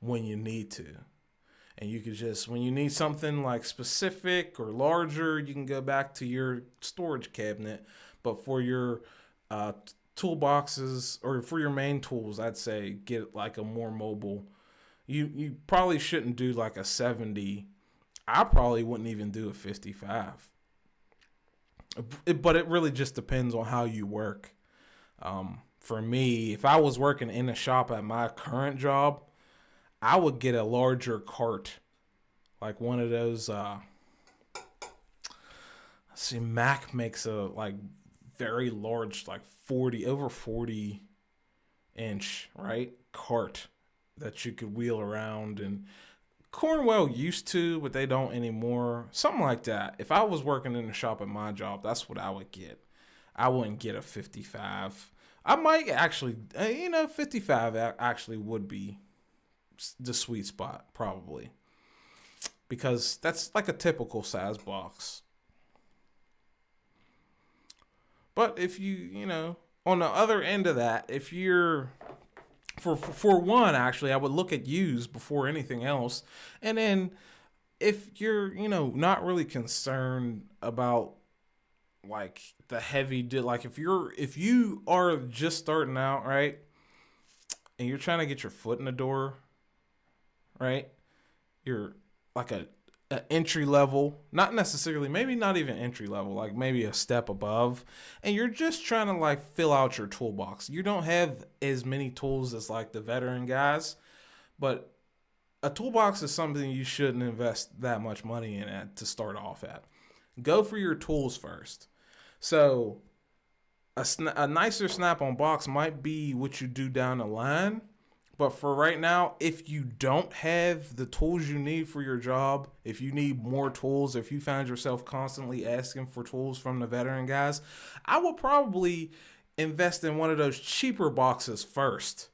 when you need to. And you could just, when you need something like specific or larger, you can go back to your storage cabinet. But for your toolboxes or for your main tools, I'd say get like a more mobile. You probably shouldn't do like a 70. I probably wouldn't even do a 55. But it really just depends on how you work. For me, if I was working in a shop at my current job, I would get a larger cart, like one of those. See, Mac makes a like very large, like 40 inch, right, cart that you could wheel around. And Cornwell used to, but they don't anymore. Something like that. If I was working in a shop at my job, that's what I would get. I wouldn't get a 55. I might actually, 55 actually would be the sweet spot, probably, because that's like a typical size box. But if you on the other end of that, if you're for one, actually, I would look at used before anything else. And then if you're not really concerned about like the heavy, like if you are just starting out, right, and you're trying to get your foot in the door, right? You're like a entry level, not necessarily, maybe not even entry level, like maybe a step above, and you're just trying to like fill out your toolbox. You don't have as many tools as like the veteran guys, but a toolbox is something you shouldn't invest that much money in at to start off at. Go for your tools first. So a nicer snap-on box might be what you do down the line. But for right now, if you don't have the tools you need for your job, if you need more tools, if you find yourself constantly asking for tools from the veteran guys, I would probably invest in one of those cheaper boxes first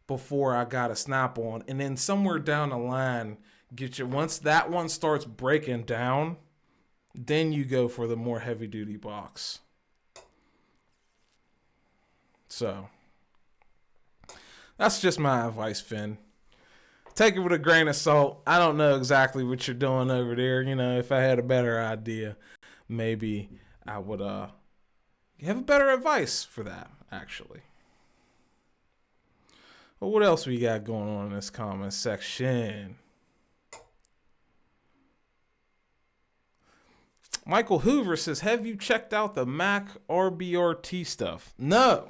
before I got a snap-on. And then somewhere down the line, once that one starts breaking down, then you go for the more heavy-duty box. So that's just my advice, Finn. Take it with a grain of salt. I don't know exactly what you're doing over there. If I had a better idea, maybe I would have a better advice for that, actually. Well, what else we got going on in this comment section? Michael Hoover says, have you checked out the Mac RBRT stuff? No.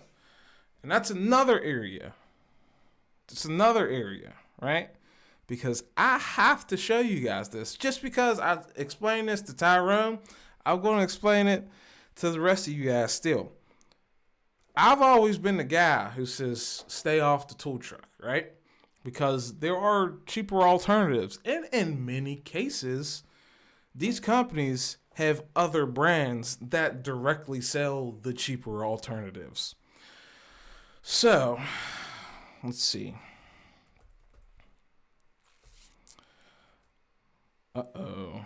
And that's another area. It's another area, right? Because I have to show you guys this. Just because I explained this to Tyrone, I'm going to explain it to the rest of you guys still. I've always been the guy who says stay off the tool truck, right? Because there are cheaper alternatives. And in many cases, these companies have other brands that directly sell the cheaper alternatives. So, let's see. Uh-oh.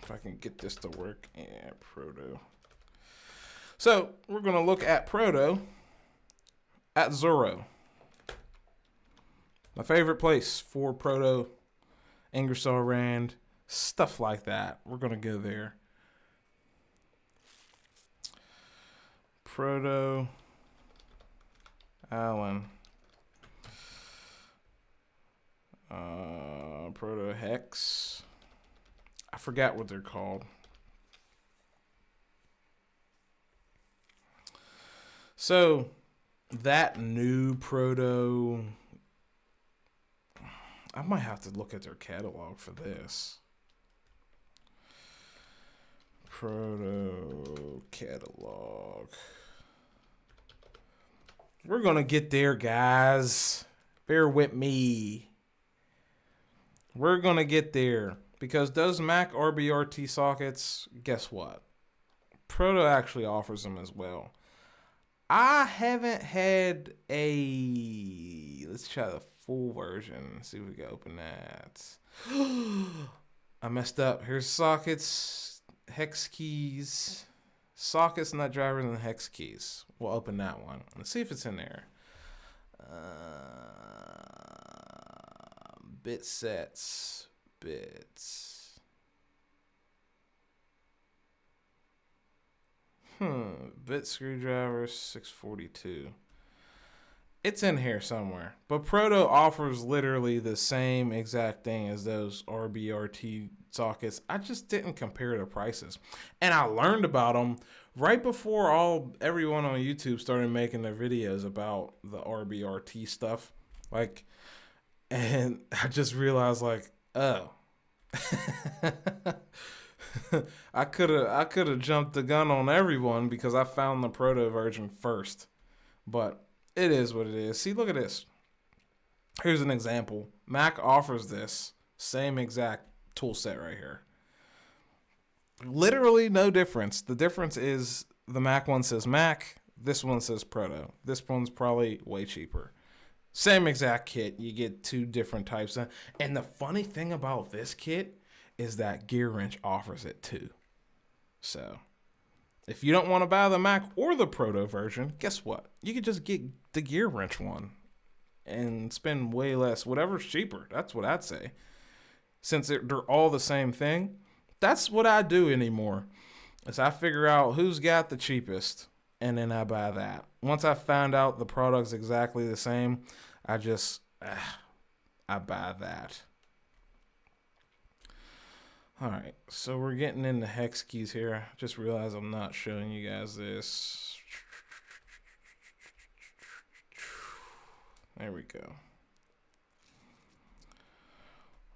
If I can get this to work. Yeah, Proto. So, we're going to look at Proto at Zoro. My favorite place for Proto, Ingersoll Rand, stuff like that. We're going to go there. Proto, Allen, Proto Hex. I forgot what they're called. So that new Proto, I might have to look at their catalog for this. Proto catalog. We're gonna get there, guys. Bear with me. We're gonna get there because those Mac RBRT sockets, guess what? Proto actually offers them as well. I haven't had a... Let's try the full version. See if we can open that. I messed up. Here's sockets, Hex Keys. Sockets, not drivers, and Hex Keys. We'll open that one. Let's see if it's in there. Bit sets. Bits. Bit screwdrivers, 642. It's in here somewhere. But Proto offers literally the same exact thing as those RBRT sockets. I just didn't compare the prices. And I learned about them right before everyone on YouTube started making their videos about the RBRT stuff. And I just realized oh. I could have jumped the gun on everyone because I found the Proto version first. But it is what it is. See, look at this. Here's an example. Mac offers this same exact tool set right here. Literally no difference. The difference is the Mac one says Mac, this one says Proto. This one's probably way cheaper. Same exact kit. You get two different types. And the funny thing about this kit is that Gear Wrench offers it too. So if you don't want to buy the Mac or the Proto version, guess what? You could just get the Gear Wrench one and spend way less. Whatever's cheaper. That's what I'd say. Since they're all the same thing, that's what I do anymore. Is I figure out who's got the cheapest and then I buy that. Once I find out the product's exactly the same, I buy that. Alright, so we're getting into Hex Keys here. Just realized I'm not showing you guys this. There we go.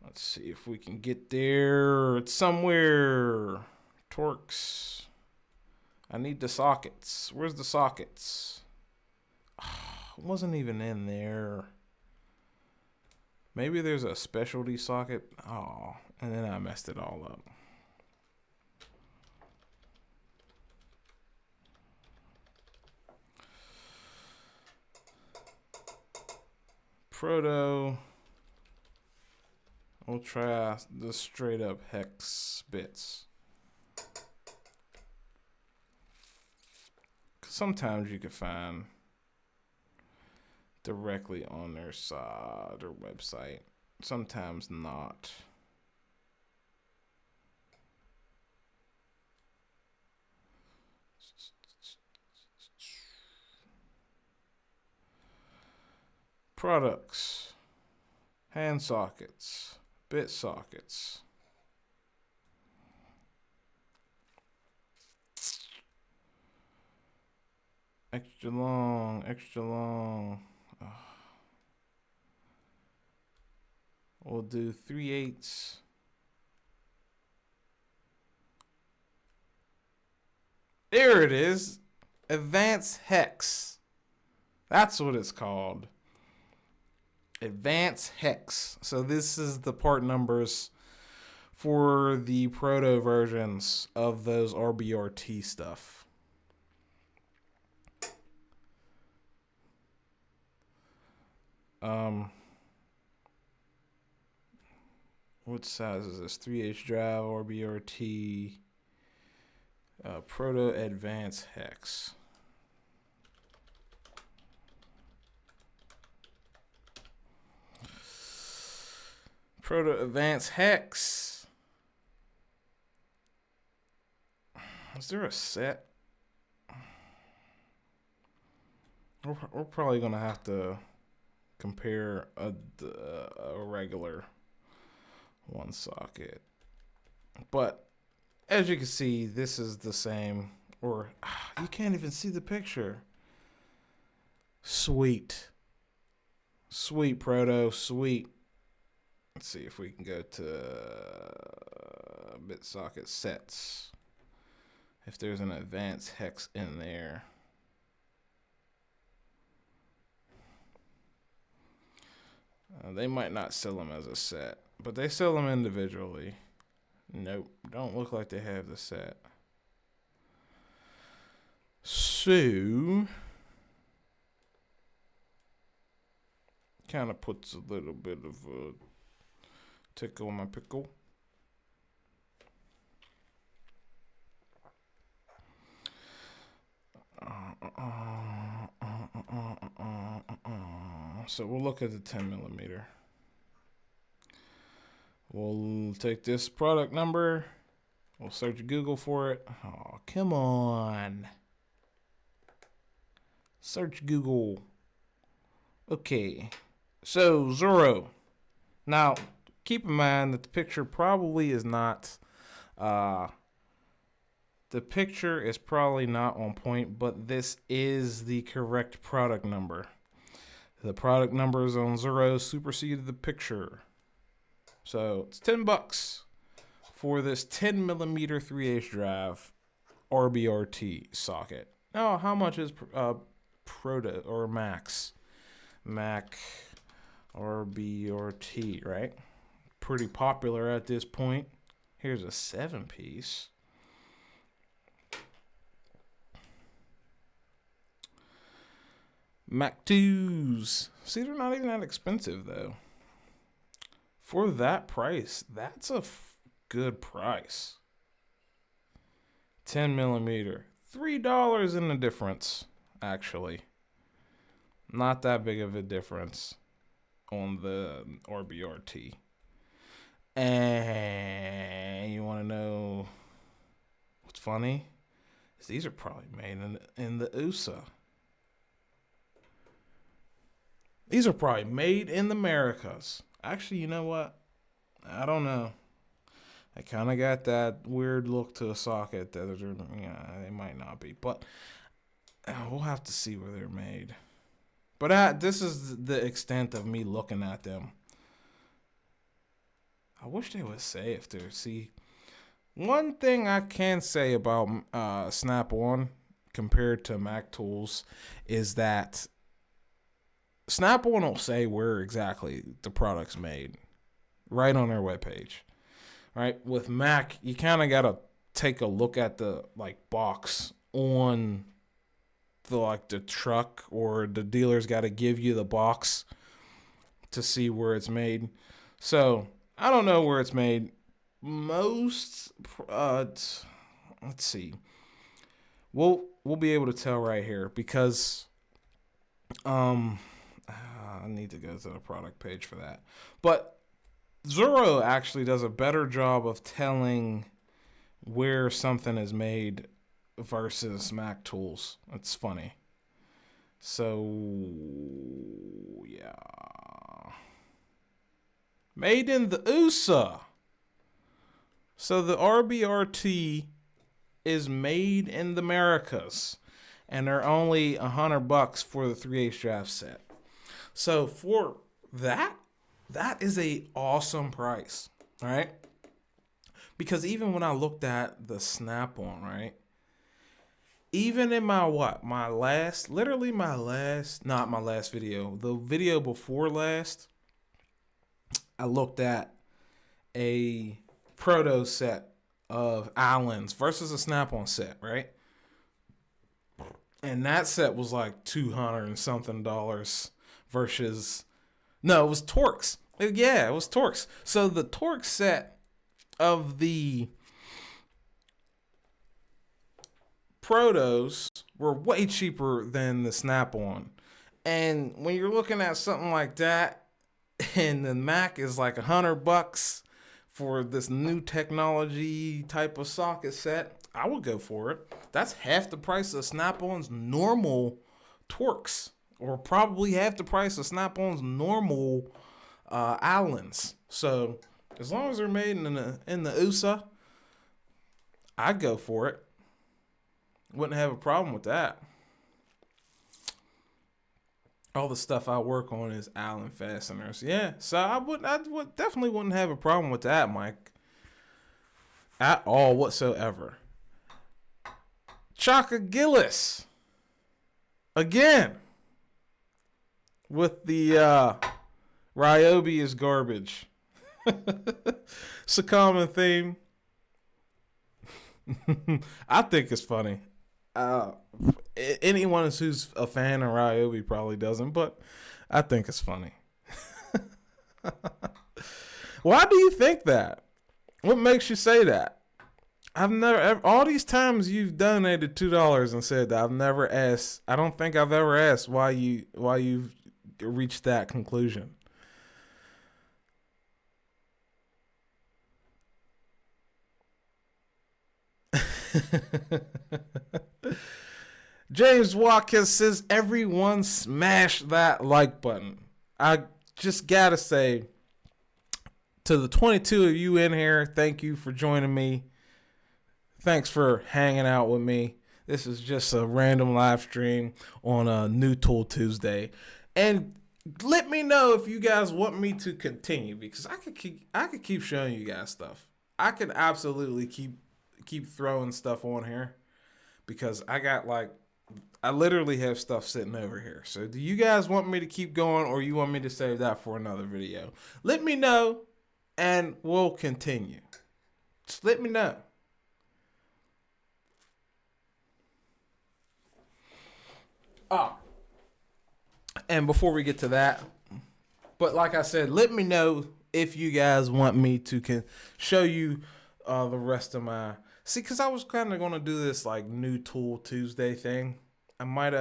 Let's see if we can get there. It's somewhere. Torx. I need the sockets. Where's the sockets? Oh, it wasn't even in there. Maybe there's a specialty socket. Oh, and then I messed it all up. Proto. We'll try the straight up hex bits. Sometimes you can find directly on their side or website. Sometimes not. Products. Hand sockets. Bit sockets. Extra long, extra long. Oh. We'll do 3/8. There it is. Advanced Hex. That's what it's called. Advanced Hex. So this is the part numbers for the Proto versions of those RBRT stuff. What size is this? 3H drive, RBRT, Proto Advanced Hex. Proto Advanced Hex. Is there a set? We're probably gonna have to compare a regular one socket, but as you can see, this is the same. Or you can't even see the picture. Sweet. Sweet, Proto. Sweet. Let's see if we can go to BitSocket sets. If there's an advanced hex in there. They might not sell them as a set, but they sell them individually. Nope, don't look like they have the set. So, kind of puts a little bit of a tickle in my pickle. So we'll look at the 10 millimeter. We'll take this product number. We'll search Google for it. Oh, come on. Search Google. Okay. So, Zorro. Now, keep in mind that the picture probably is not... the picture is probably not on point, but this is the correct product number. The product numbers on Zorro superseded the picture. So it's $10 for this 10 millimeter 3/8 drive RBRT socket. Now, how much is Proto or Max? Mac RBRT, right? Pretty popular at this point. Here's a 7-piece. Mac 2s. See, they're not even that expensive, though. For that price, that's a good price. 10 millimeter. $3 in the difference, actually. Not that big of a difference on the RBRT. And you want to know what's funny? Is these are probably made in the USA. These are probably made in the Americas. Actually, you know what? I don't know. I kind of got that weird look to a socket that they might not be, but we'll have to see where they're made. But this is the extent of me looking at them. I wish they would say if they're... See, one thing I can say about Snap-on compared to Mac Tools is that Snap-on will say where exactly the product's made, right on their webpage. Right? With Mac, you kind of got to take a look at the box on the truck, or the dealer's got to give you the box to see where it's made. So I don't know where it's made. Most let's see. We'll be able to tell right here because I need to go to the product page for that. But Zorro actually does a better job of telling where something is made versus Mac Tools. It's funny. So, yeah. Made in the USA. So the RBRT is made in the Americas. And they're only $100 for the 3/8 drive set. So for that is a awesome price, right? Because even when I looked at the Snap-on, right? Even in my not my last video, the video before last, I looked at a Proto set of Allen's versus a Snap-on set, right? And that set was like $200 and something versus, no, it was Torx. Yeah, it was Torx. So the Torx set of the Protos were way cheaper than the Snap-on. And when you're looking at something like that, and the Mac is like $100 for this new technology type of socket set, I would go for it. That's half the price of Snap-on's normal Torx, or probably half the price of Snap-on's normal Allen's. So as long as they're made in the USA, I'd go for it. Wouldn't have a problem with that. all the stuff I work on is Allen fasteners. Yeah, so I would definitely wouldn't have a problem with that, Mike, at all whatsoever. Chaka Gillis again with the Ryobi is garbage. It's a common theme. I think it's funny. Anyone who's a fan of Ryobi probably doesn't, but I think it's funny. Why do you think that? What makes you say that? I've never, all these times you've donated $2 and said that, I've never asked. I don't think I've ever asked why you've reached that conclusion. James Watkins says, everyone smash that like button. I just gotta say, to the 22 of you in here, thank you for joining me. Thanks for hanging out with me. This is just a random live stream on a New Tool Tuesday. And let me know if you guys want me to continue, because I could keep showing you guys stuff. I could absolutely keep throwing stuff on here, because I literally have stuff sitting over here. So do you guys want me to keep going, or you want me to save that for another video? Let me know and we'll continue. Just let me know. Oh, and before we get to that, but like I said, let me know if you guys want me to show you the rest of my... See, because I was kind of going to do this like New Tool Tuesday thing. I might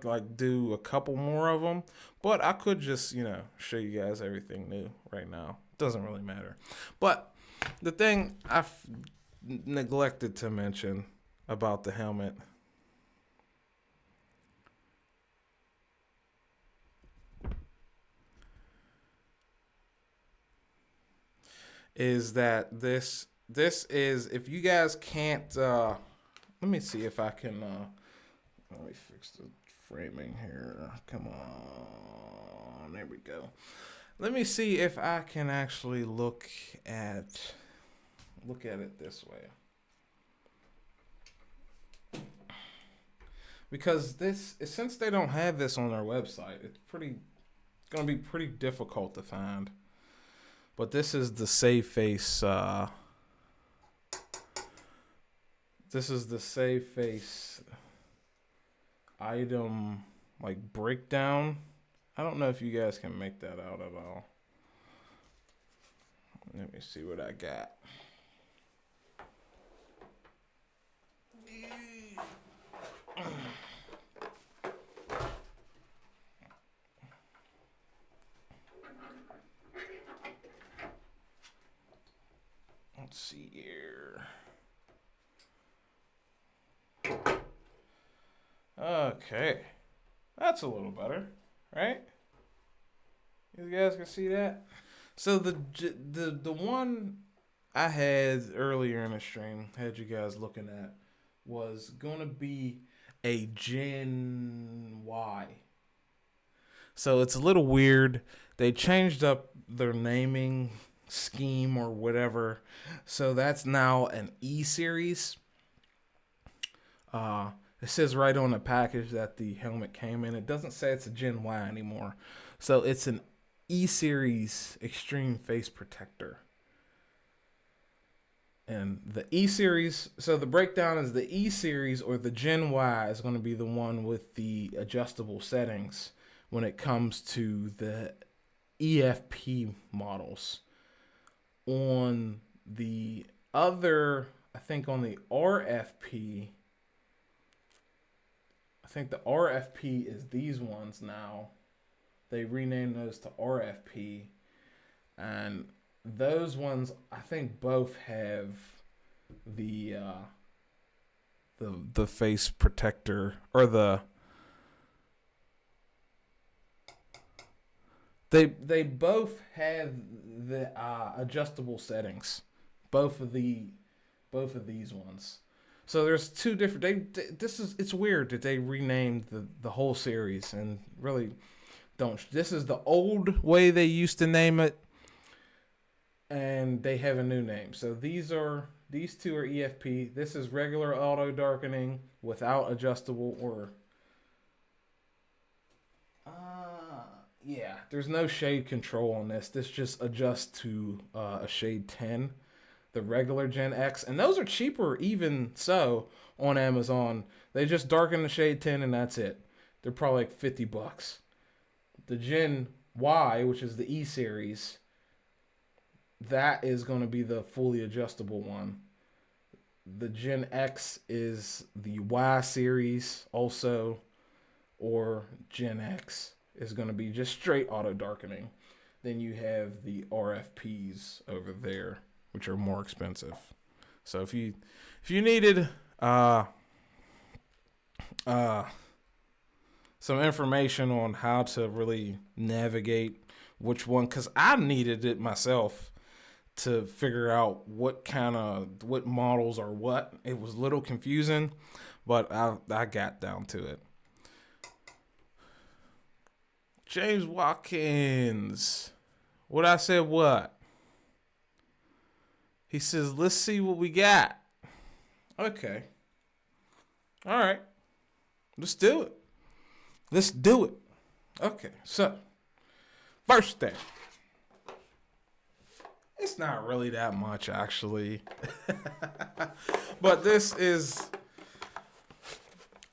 like do a couple more of them, but I could just, show you guys everything new right now. It doesn't really matter. But the thing I've neglected to mention about the helmet is that this is, if you guys can't, let me see if I can, let me fix the framing here. Come on, there we go. Let me see if I can actually look at it this way. Because since they don't have this on their website, it's going to be pretty difficult to find. But this is the Save Face. This is the Save Face item like breakdown. I don't know if you guys can make that out at all. Let me see what I got. Let's see here. Okay, that's a little better, right? You guys can see that. So the one I had earlier in the stream, had you guys looking at, was gonna be a Gen Y. So it's a little weird. They changed up their naming scheme or whatever. So that's now an E series. It says right on the package that the helmet came in. It doesn't say it's a Gen Y anymore. So it's an E series extreme face protector. And the E series, so the breakdown is the E series or the Gen Y is going to be the one with the adjustable settings when it comes to the EFP models. On the other, I think on the RFP, I think the RFP is these ones now. They renamed those to RFP. And those ones, I think both have the face protector, or they both have the adjustable settings. Both of these ones. So there's two different. It's weird that they renamed the whole series and really don't. This is the old way they used to name it, and they have a new name. So these two are EFP. This is regular auto darkening without adjustable or. Yeah, there's no shade control on this. This just adjusts to a shade 10, the regular Gen X, and those are cheaper even so on Amazon. They just darken the shade 10 and that's it. They're probably like $50. The Gen Y, which is the E series, that is going to be the fully adjustable one. The Gen X is the Y series also, or Gen X is going to be just straight auto darkening. Then you have the RFPs over there, which are more expensive. So if you needed some information on how to really navigate which one, because I needed it myself to figure out what models are what. It was a little confusing, but I got down to it. James Watkins. What I said what? He says, let's see what we got. Okay. All right. Let's do it. Let's do it. Okay, so first thing. It's not really that much, actually. But this is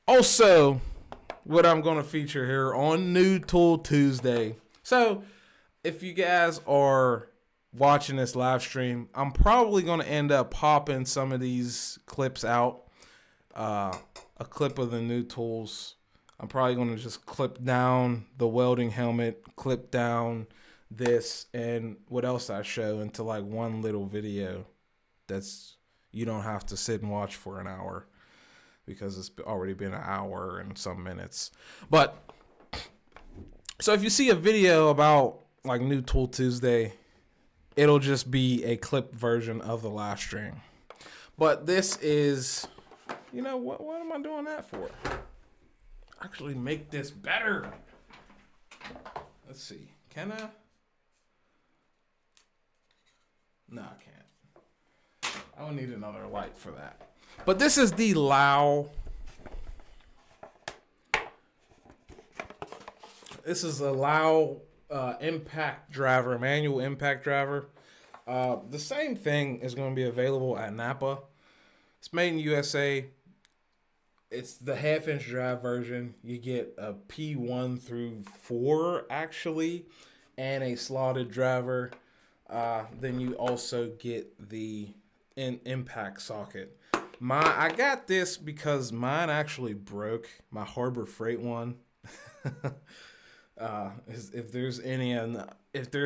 also what I'm going to feature here on New Tool Tuesday. So if you guys are watching this live stream, I'm probably going to end up popping some of these clips out. A clip of the new tools. I'm probably going to just clip down the welding helmet, clip down this, and what else I show into like one little video that's you don't have to sit and watch for an hour, because it's already been an hour and some minutes. But so if you see a video about like New Tool Tuesday, it'll just be a clip version of the live stream. But this is, you know, what am I doing that for? Actually make this better. Let's see. Can I? No, I can't. I will need another light for that. But this is the Lao. This is a Lao impact driver, manual impact driver. The same thing is going to be available at Napa. It's made in USA. It's the half-inch drive version. You get a P1 through 4, actually, and a slotted driver. Then you also get the impact socket. I got this because mine actually broke. My Harbor Freight one. If there's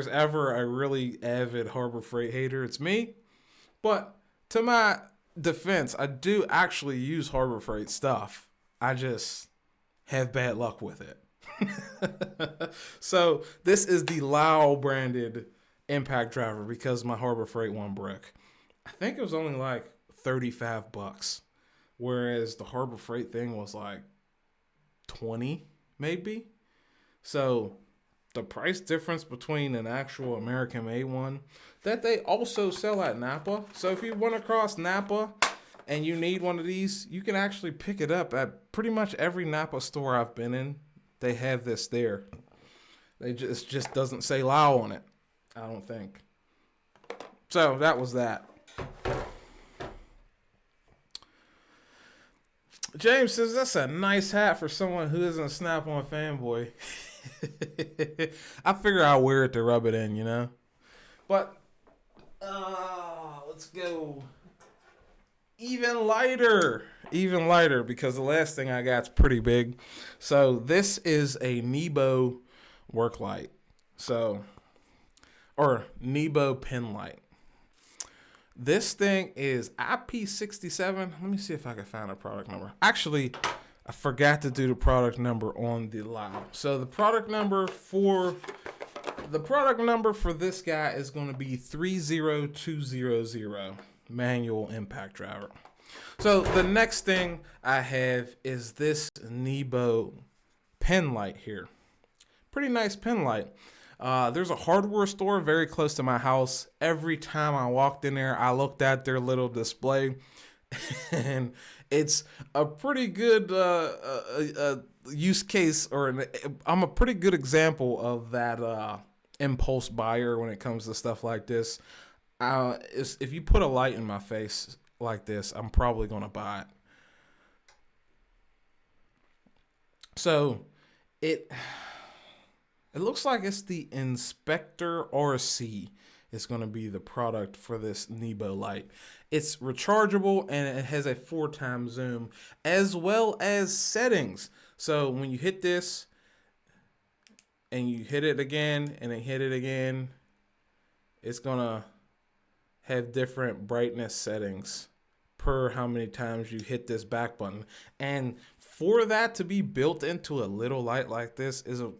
ever a really avid Harbor Freight hater, it's me. But to my defense, I do actually use Harbor Freight stuff. I just have bad luck with it. So this is the Lao branded impact driver because my Harbor Freight one broke. I think it was only like $35, whereas the Harbor Freight thing was like 20 maybe. So the price difference between an actual American made one that they also sell at Napa. So if you went across Napa and you need one of these, you can actually pick it up at pretty much every Napa store I've been in. They have this there. They just doesn't say Lao on it, I don't think. So that was that. James says that's a nice hat for someone who isn't a Snap-on fanboy. I figure I'll wear it to rub it in, you know. But let's go even lighter, because the last thing I got's pretty big. So this is a Niebo work light, or Niebo Pen Light. This thing is IP67. Let me see if I can find a product number. Actually, I forgot to do the product number on the Lao. So the product number for this guy is going to be 30200, manual impact driver. So the next thing I have is this Niebo Pen Light here. Pretty nice pen light. There's a hardware store very close to my house. Every time I walked in there, I looked at their little display, and it's a pretty good use case, or I'm a pretty good example of that impulse buyer when it comes to stuff like this. If you put a light in my face like this, I'm probably going to buy it. So it looks like it's the Inspector RC is going to be the product for this Niebo light. It's rechargeable and it has a 4x zoom as well as settings. So when you hit this and you hit it again and then hit it again, it's going to have different brightness settings per how many times you hit this back button. And for that to be built into a little light like this is a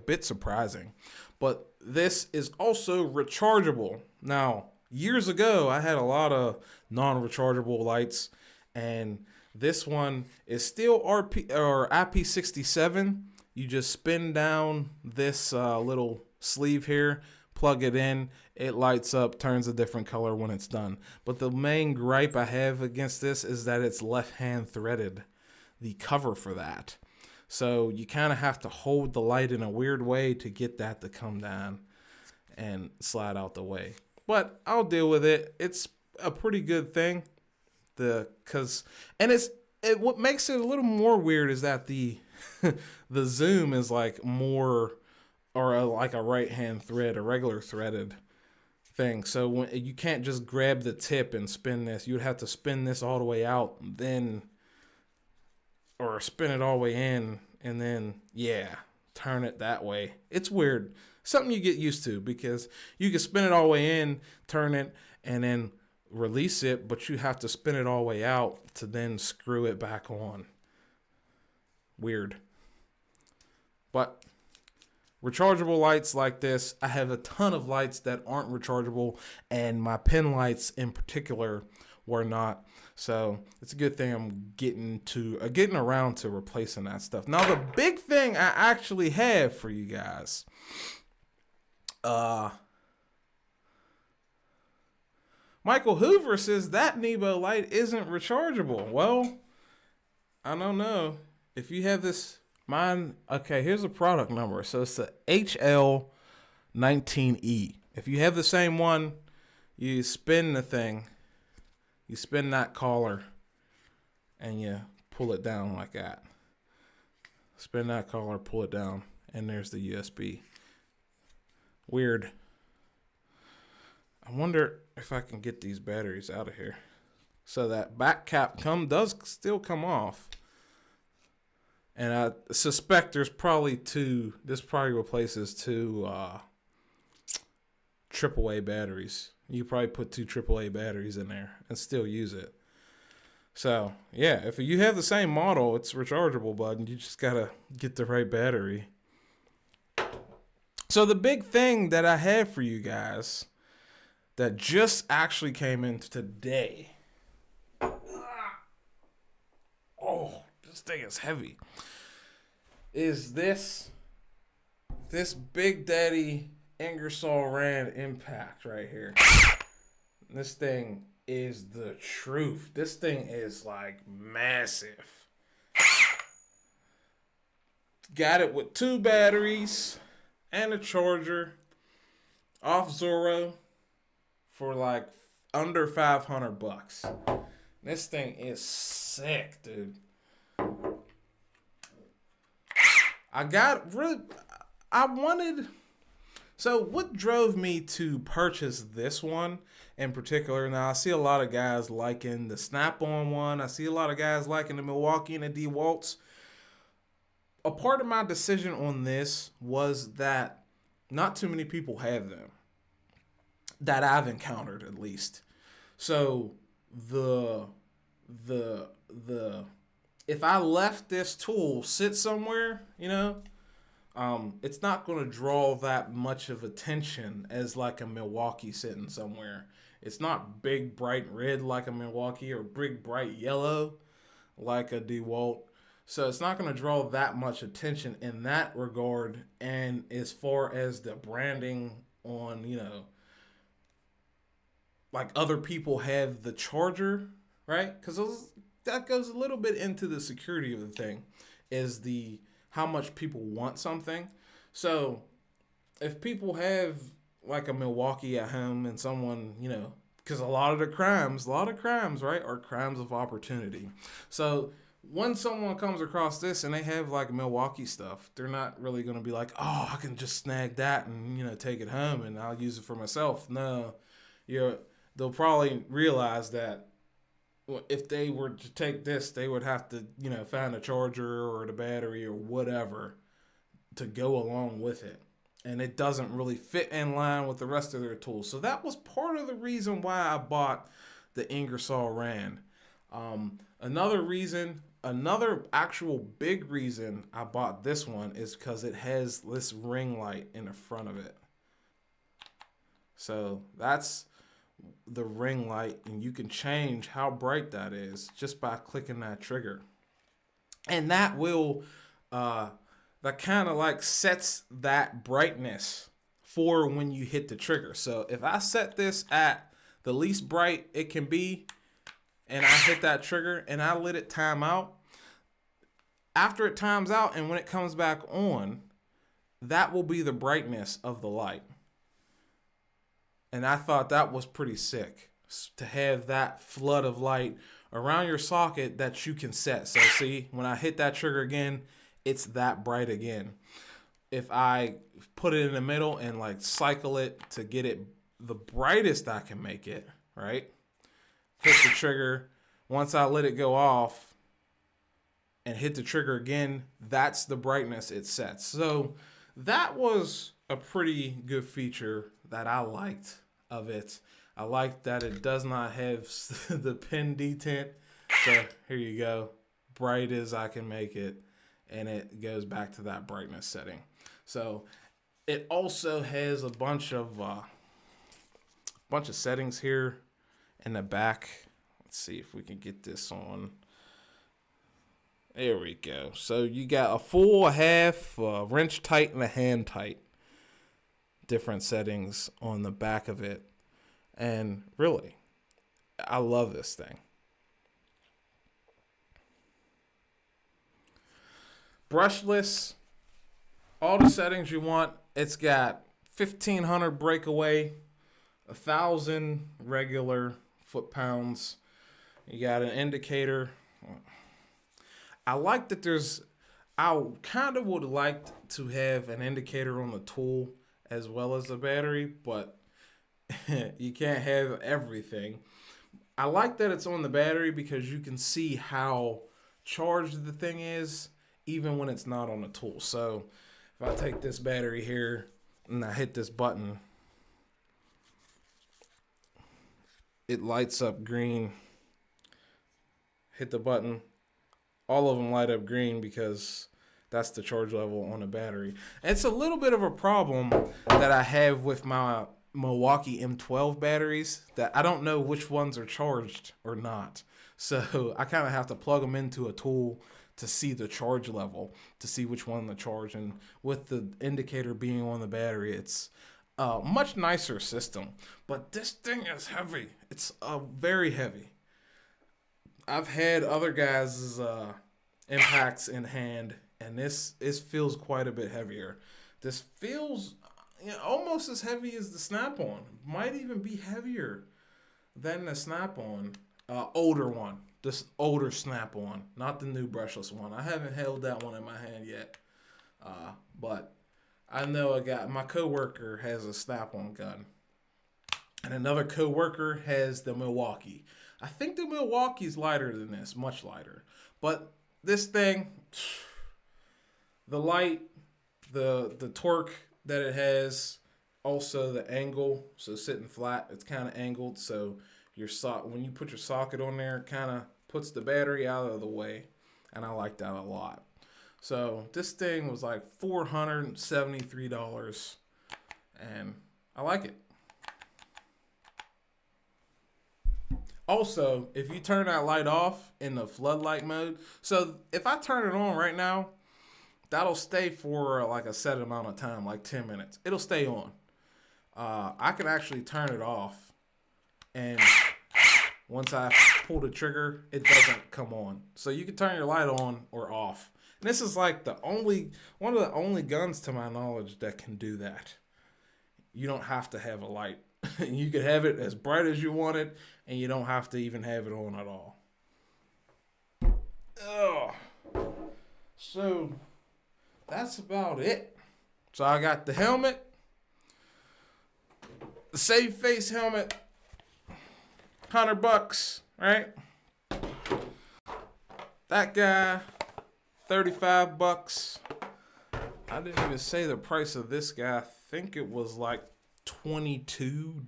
bit surprising. But this is also rechargeable. Now, years ago, I had a lot of non-rechargeable lights, and this one is still IP67. You just spin down this little sleeve here, plug it in, it lights up, turns a different color when it's done. But the main gripe I have against this is that it's left-hand threaded, the cover for that. So you kind of have to hold the light in a weird way to get that to come down and slide out the way. But I'll deal with it. It's a pretty good thing. What makes it a little more weird is that the the zoom is like more, or like a right-hand thread, a regular threaded thing. So when you can't just grab the tip and spin this, you would have to spin this all the way out, then, or spin it all the way in, and then, yeah, turn it that way. It's weird. Something you get used to, because you can spin it all the way in, turn it, and then release it, but you have to spin it all the way out to then screw it back on. Weird. But rechargeable lights like this, I have a ton of lights that aren't rechargeable, and my pen lights in particular were not. So it's a good thing I'm getting around to replacing that stuff. Now the big thing I actually have for you guys, Michael Hoover says that Niebo light isn't rechargeable. Well, I don't know. If you have this, okay, here's a product number. So it's the HL19E. If you have the same one, you spin the thing. You spin that collar and you pull it down like that. Spin that collar, pull it down, and there's the USB. Weird. I wonder if I can get these batteries out of here. So that back cap does still come off. And I suspect there's probably this probably replaces two AAA batteries. You probably put two AAA batteries in there and still use it. So, yeah, if you have the same model, it's rechargeable, bud. You just got to get the right battery. So the big thing that I have for you guys that just actually came in today. Oh, this thing is heavy. Is this Big Daddy Ingersoll Rand Impact right here. This thing is the truth. This thing is like massive. Got it with 2 batteries and a charger off Zorro for like under $500. This thing is sick, dude. So what drove me to purchase this one in particular? Now, I see a lot of guys liking the Snap-on one. I see a lot of guys liking the Milwaukee and the DeWalt's. A part of my decision on this was that not too many people have them, that I've encountered at least. So if I left this tool sit somewhere, it's not going to draw that much of attention as like a Milwaukee sitting somewhere. It's not big bright red like a Milwaukee or big bright yellow like a DeWalt. So it's not going to draw that much attention in that regard. And as far as the branding on, you know, like other people have the charger, right? Because that goes a little bit into the security of the thing, is the how much people want something. So if people have like a Milwaukee at home and someone, you know, because a lot of crimes, right, are crimes of opportunity. So when someone comes across this and they have like Milwaukee stuff, they're not really going to be like, oh, I can just snag that and, you know, take it home and I'll use it for myself. No, they'll probably realize that if they were to take this, they would have to, you know, find a charger or the battery or whatever to go along with it. And it doesn't really fit in line with the rest of their tools. So that was part of the reason why I bought the Ingersoll Rand. Another actual big reason I bought this one is because it has this ring light in the front of it. So that's the ring light, and you can change how bright that is just by clicking that trigger. And that will that kind of like sets that brightness for when you hit the trigger. So if I set this at the least bright it can be and I hit that trigger and I let it time out, after it times out and when it comes back on, that will be the brightness of the light. And I thought that was pretty sick to have that flood of light around your socket that you can set. So see, when I hit that trigger again, it's that bright again. If I put it in the middle and like cycle it to get it the brightest I can make it, right? Hit the trigger. Once I let it go off and hit the trigger again, that's the brightness it sets. So that was a pretty good feature that I liked of it. I like that it does not have the pin detent. So here you go. Bright as I can make it. And it goes back to that brightness setting. So it also has a bunch of settings here in the back. Let's see if we can get this on. There we go. So you got a full, a half, a wrench tight, and a hand tight. Different settings on the back of it. And really, I love this thing. Brushless, all the settings you want. It's got 1500 breakaway, 1000 regular foot-pounds. You got an indicator. I like that I kind of would like to have an indicator on the tool as well as the battery, but you can't have everything. I like that it's on the battery because you can see how charged the thing is even when it's not on the tool. So if I take this battery here and I hit this button, it lights up green. Hit the button. All of them light up green because that's the charge level on the battery. And it's a little bit of a problem that I have with my Milwaukee M12 batteries, that I don't know which ones are charged or not. So I kind of have to plug them into a tool to see the charge level, to see which one to charge. And with the indicator being on the battery, it's a much nicer system. But this thing is heavy. It's very heavy. I've had other guys' impacts in hand, and this feels quite a bit heavier. This feels almost as heavy as the Snap-on. Might even be heavier than the Snap-on. Older one. This older Snap-on. Not the new brushless one. I haven't held that one in my hand yet. But I know my coworker has a Snap-on gun. And another coworker has the Milwaukee. I think the Milwaukee's lighter than this. Much lighter. But this thing, the light, the torque that it has, also the angle. So sitting flat, it's kind of angled. So when you put your socket on there, it kind of puts the battery out of the way. And I like that a lot. So this thing was like $473. And I like it. Also, if you turn that light off in the floodlight mode, so if I turn it on right now, that'll stay for like a set amount of time, like 10 minutes. It'll stay on. I can actually turn it off, and once I pull the trigger, it doesn't come on. So you can turn your light on or off. And this is like one of the only guns to my knowledge that can do that. You don't have to have a light. You can have it as bright as you want it, and you don't have to even have it on at all. Ugh. So that's about it. So I got the helmet, the Save Face helmet, $100, right? That guy, $35. I didn't even say the price of this guy. I think it was like $22.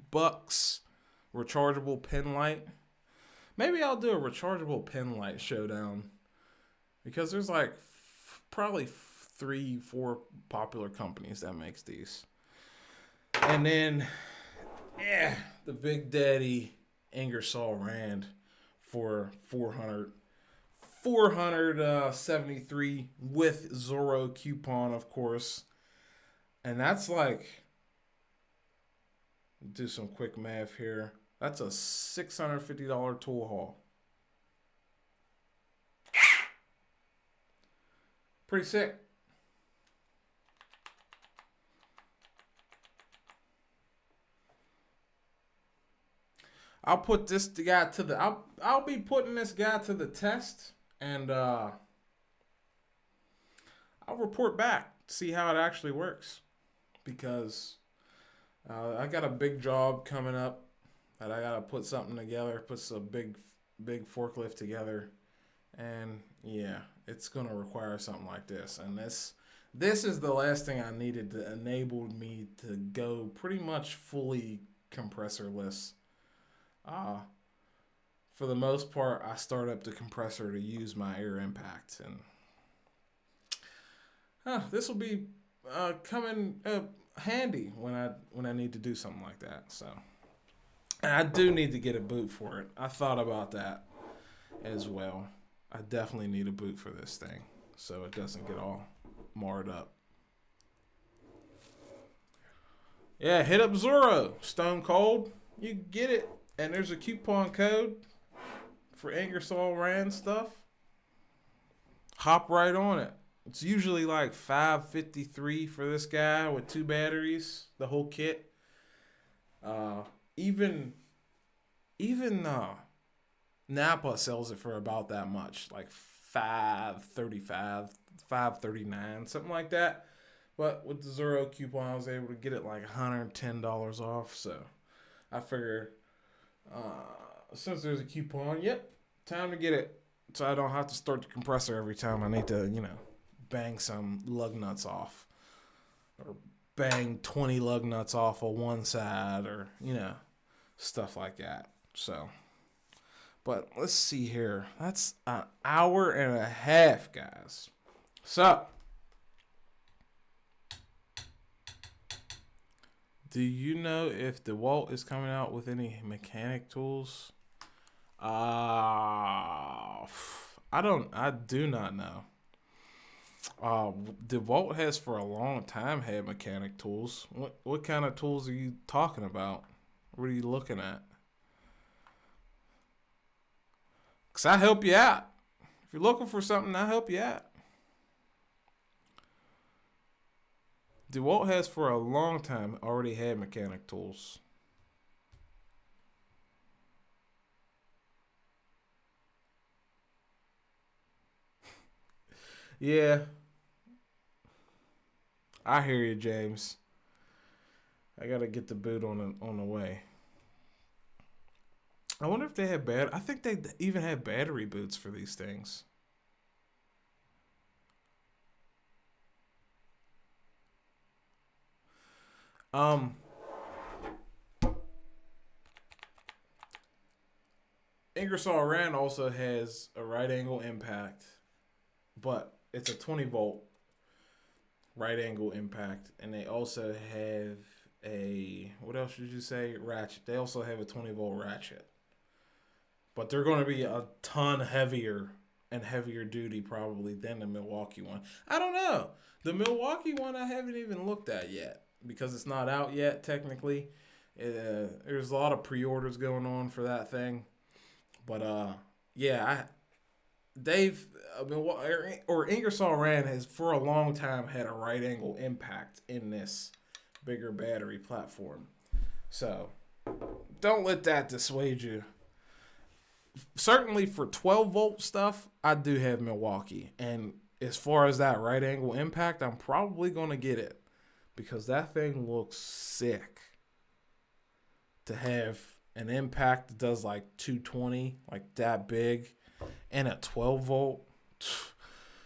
Rechargeable Pen Light. Maybe I'll do a rechargeable pen light showdown, because there's like probably 3-4 popular companies that makes these. And then, yeah, the Big Daddy Ingersoll Rand for $473 with Zorro coupon, of course. And that's like, do some quick math here. That's a $650 tool haul. Pretty sick. I'll put this guy to the I'll be putting this guy to the test, and I'll report back, see how it actually works, because I got a big job coming up that I gotta put something together, put a big forklift together, and yeah, it's gonna require something like this. And this is the last thing I needed to enable me to go pretty much fully compressorless. For the most part, I start up the compressor to use my air impact, and this will be coming handy when I need to do something like that. So, and I do need to get a boot for it. I thought about that as well. I definitely need a boot for this thing so it doesn't get all marred up. Yeah, hit up Zorro, Stone Cold. You get it. And there's a coupon code for Ingersoll Rand stuff. Hop right on it. It's usually like $553 for this guy with 2 batteries, the whole kit. Even Napa sells it for about that much, like $535, $539, something like that. But with the Zorro coupon, I was able to get it like $110 off. So I figure, since there's a coupon, yep, time to get it, so I don't have to start the compressor every time I need to, bang some lug nuts off, or bang 20 lug nuts off of one side, or stuff like that. So, but let's see here. That's an hour and a half, guys. So, do you know if DeWalt is coming out with any mechanic tools? I do not know. DeWalt has for a long time had mechanic tools. What kind of tools are you talking about? What are you looking at? Because I help you out. If you're looking for something, I help you out. DeWalt has for a long time already had mechanic tools. Yeah. I hear you, James. I gotta get the boot on the way. I wonder if they have I think they even have battery boots for these things. Ingersoll Rand also has a right angle impact, but it's a 20 volt right angle impact, and they also have a, what else did you say? Ratchet. They also have a 20 volt ratchet. but they're going to be a ton heavier and heavier duty probably than the Milwaukee one. I don't know. The Milwaukee one I haven't even looked at yet because it's not out yet technically. There's a lot of pre-orders going on for that thing. But yeah, Ingersoll Rand has for a long time had a right angle impact in this bigger battery platform. So don't let that dissuade you. Certainly for 12 volt stuff, I do have Milwaukee. And as far as that right angle impact, I'm probably going to get it because that thing looks sick. To have an impact that does like 220, like that big, and a 12 volt.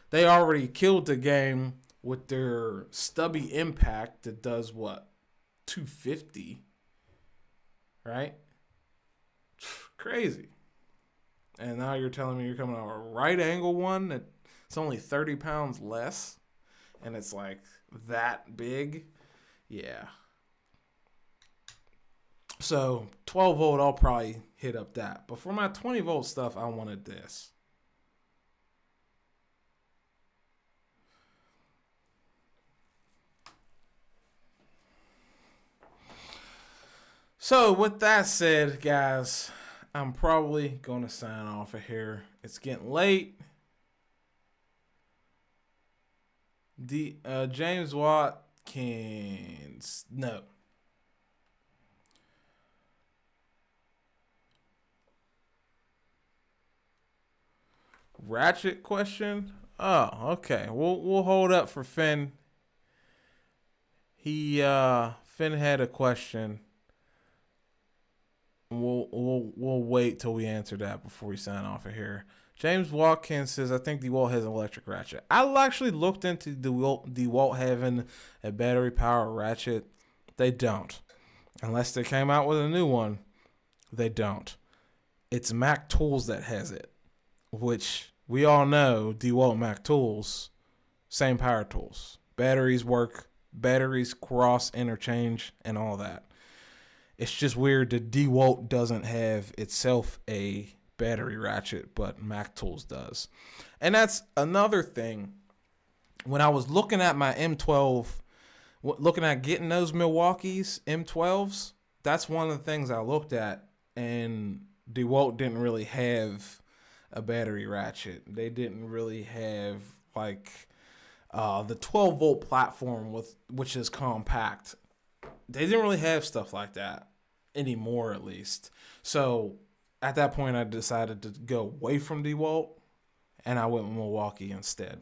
They already killed the game with their stubby impact that does what? 250. Right? Crazy. And now you're telling me you're coming out a right angle one that's only 30 pounds less and it's like that big? Yeah. So 12 volt, I'll probably hit up that. But for my 20 volt stuff, I wanted this. So with that said, guys, I'm probably going to sign off of here. It's getting late. James Watkins, no. Ratchet question? Oh, okay. We'll hold up for Finn. Finn had a question. We'll wait till we answer that before we sign off of here. James Watkins says, I think DeWalt has an electric ratchet. I actually looked into DeWalt having a battery power ratchet. They don't. Unless they came out with a new one, they don't. It's Mac Tools that has it, which we all know DeWalt Mac Tools, same power tools. Batteries work, batteries cross interchange, and all that. It's just weird that DeWalt doesn't have itself a battery ratchet, but Mac Tools does. And that's another thing. When I was looking at my M12, looking at getting those Milwaukee's M12s, that's one of the things I looked at, and DeWalt didn't really have a battery ratchet. They didn't really have like the 12 volt platform which is compact. They didn't really have stuff like that anymore, at least. So at that point, I decided to go away from DeWalt, and I went with Milwaukee instead.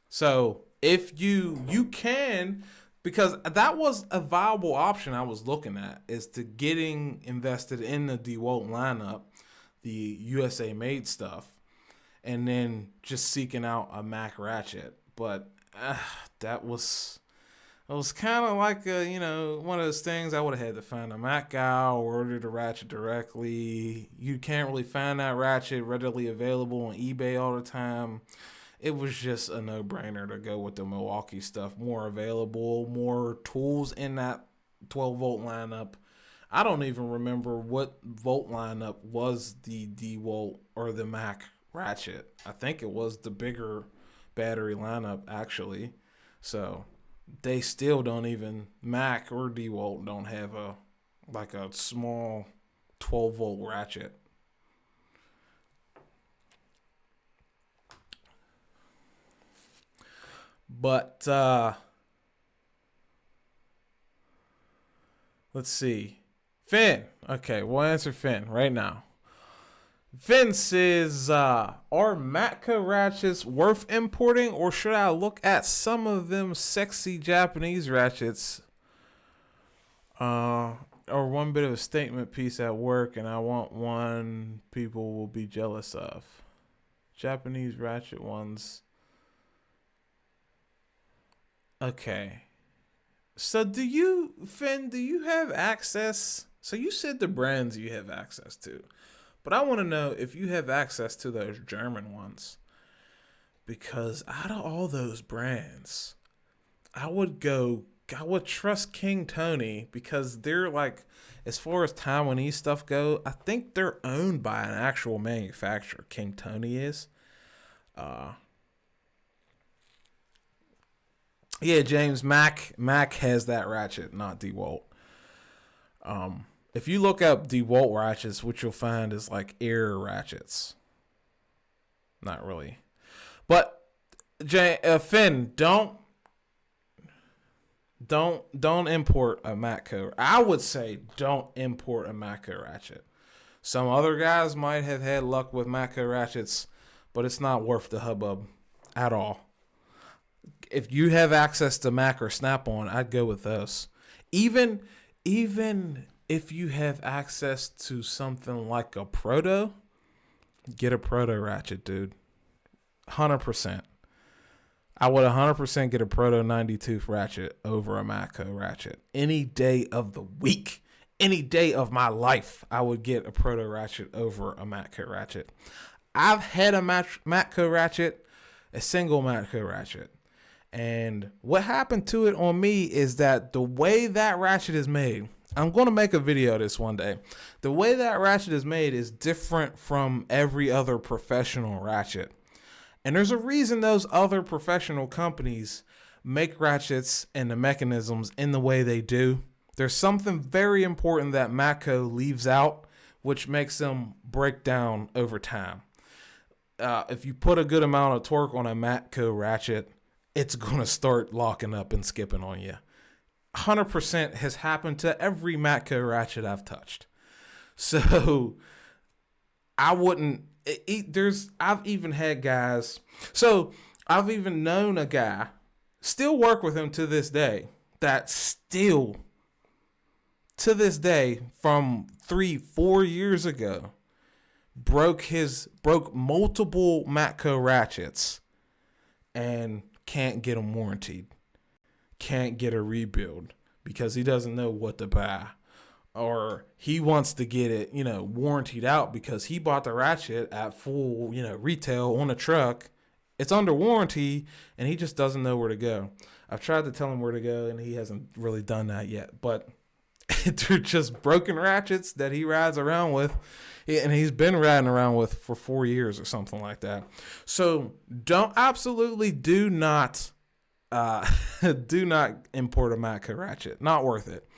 So if you can, because that was a viable option I was looking at, is to getting invested in the DeWalt lineup, the USA made stuff, and then just seeking out a Mac ratchet. But that was kind of like one of those things. I would have had to find a Mac guy or order the ratchet directly. You can't really find that ratchet readily available on eBay all the time. It was just a no-brainer to go with the Milwaukee stuff. More available, more tools in that 12-volt lineup. I don't even remember what volt lineup was the DeWalt or the Mac ratchet. I think it was the bigger battery lineup, actually. So they still don't even, Mac or DeWalt don't have a small 12-volt ratchet. But let's see. Finn. Okay, we'll answer Finn right now. Finn says, are Matka ratchets worth importing, or should I look at some of them sexy Japanese ratchets? Or one bit of a statement piece at work, and I want one people will be jealous of. Japanese ratchet ones. Okay. So Finn, do you have access? So you said the brands you have access to. But I want to know if you have access to those German ones. Because out of all those brands, I would go I would trust King Tony because they're like, as far as Taiwanese stuff go, I think they're owned by an actual manufacturer. King Tony is. Yeah, James, Mac has that ratchet, not DeWalt. If you look up DeWalt ratchets, what you'll find is like air ratchets. Not really, but Finn, don't import a Matco. I would say don't import a Matco ratchet. Some other guys might have had luck with Matco ratchets, but it's not worth the hubbub at all. If you have access to Mac or Snap-on, I'd go with those. Even if you have access to something like a Proto, get a Proto ratchet, dude. 100%. I would 100% get a Proto 90 tooth ratchet over a Matco ratchet. Any day of the week, any day of my life, I would get a Proto ratchet over a Matco ratchet. I've had a Matco ratchet, a single Matco ratchet. And what happened to it on me is that the way that ratchet is made, I'm going to make a video of this one day. The way that ratchet is made is different from every other professional ratchet. And there's a reason those other professional companies make ratchets and the mechanisms in the way they do. There's something very important that Matco leaves out, which makes them break down over time. If you put a good amount of torque on a Matco ratchet, it's going to start locking up and skipping on you. 100% has happened to every Matco ratchet I've touched. So I wouldn't, I've even had guys, so I've even known a guy, still work with him to this day, that still, to this day, from 3-4 years ago, broke multiple Matco ratchets and can't get them warranted, can't get a rebuild because he doesn't know what to buy, or he wants to get it, warranted out because he bought the ratchet at full, retail on a truck. It's under warranty and he just doesn't know where to go. I've tried to tell him where to go and he hasn't really done that yet, but they're just broken ratchets that he rides around with, and he's been riding around with for 4 years or something like that. So absolutely do not import a Matco ratchet. Not worth it.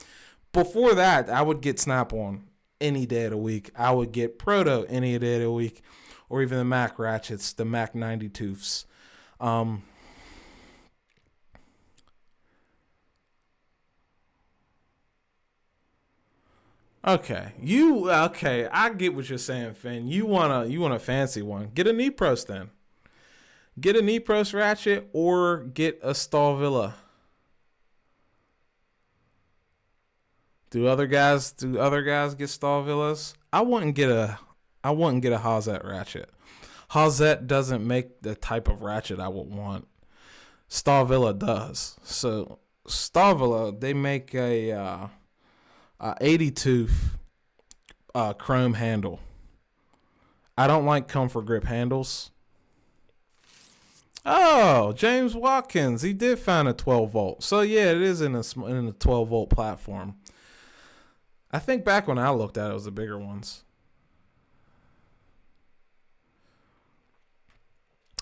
Before that, I would get Snap-on any day of the week. I would get Proto any day of the week, or even the Mac ratchets, the Mac 90 tooths. Okay, I get what you're saying, Finn. You want a fancy one. Get a Nepros then. Get a Nepros ratchet or get a Stavilla. Do other guys get Stavillas? I wouldn't get a Hazet ratchet. Hazet doesn't make the type of ratchet I would want. Stavilla does. So Stavilla, they make a 80 tooth chrome handle. I don't like comfort grip handles. Oh, James Watkins, he did find a 12 volt. So yeah, it is in a 12 volt platform. I think back when I looked at it, was the bigger ones.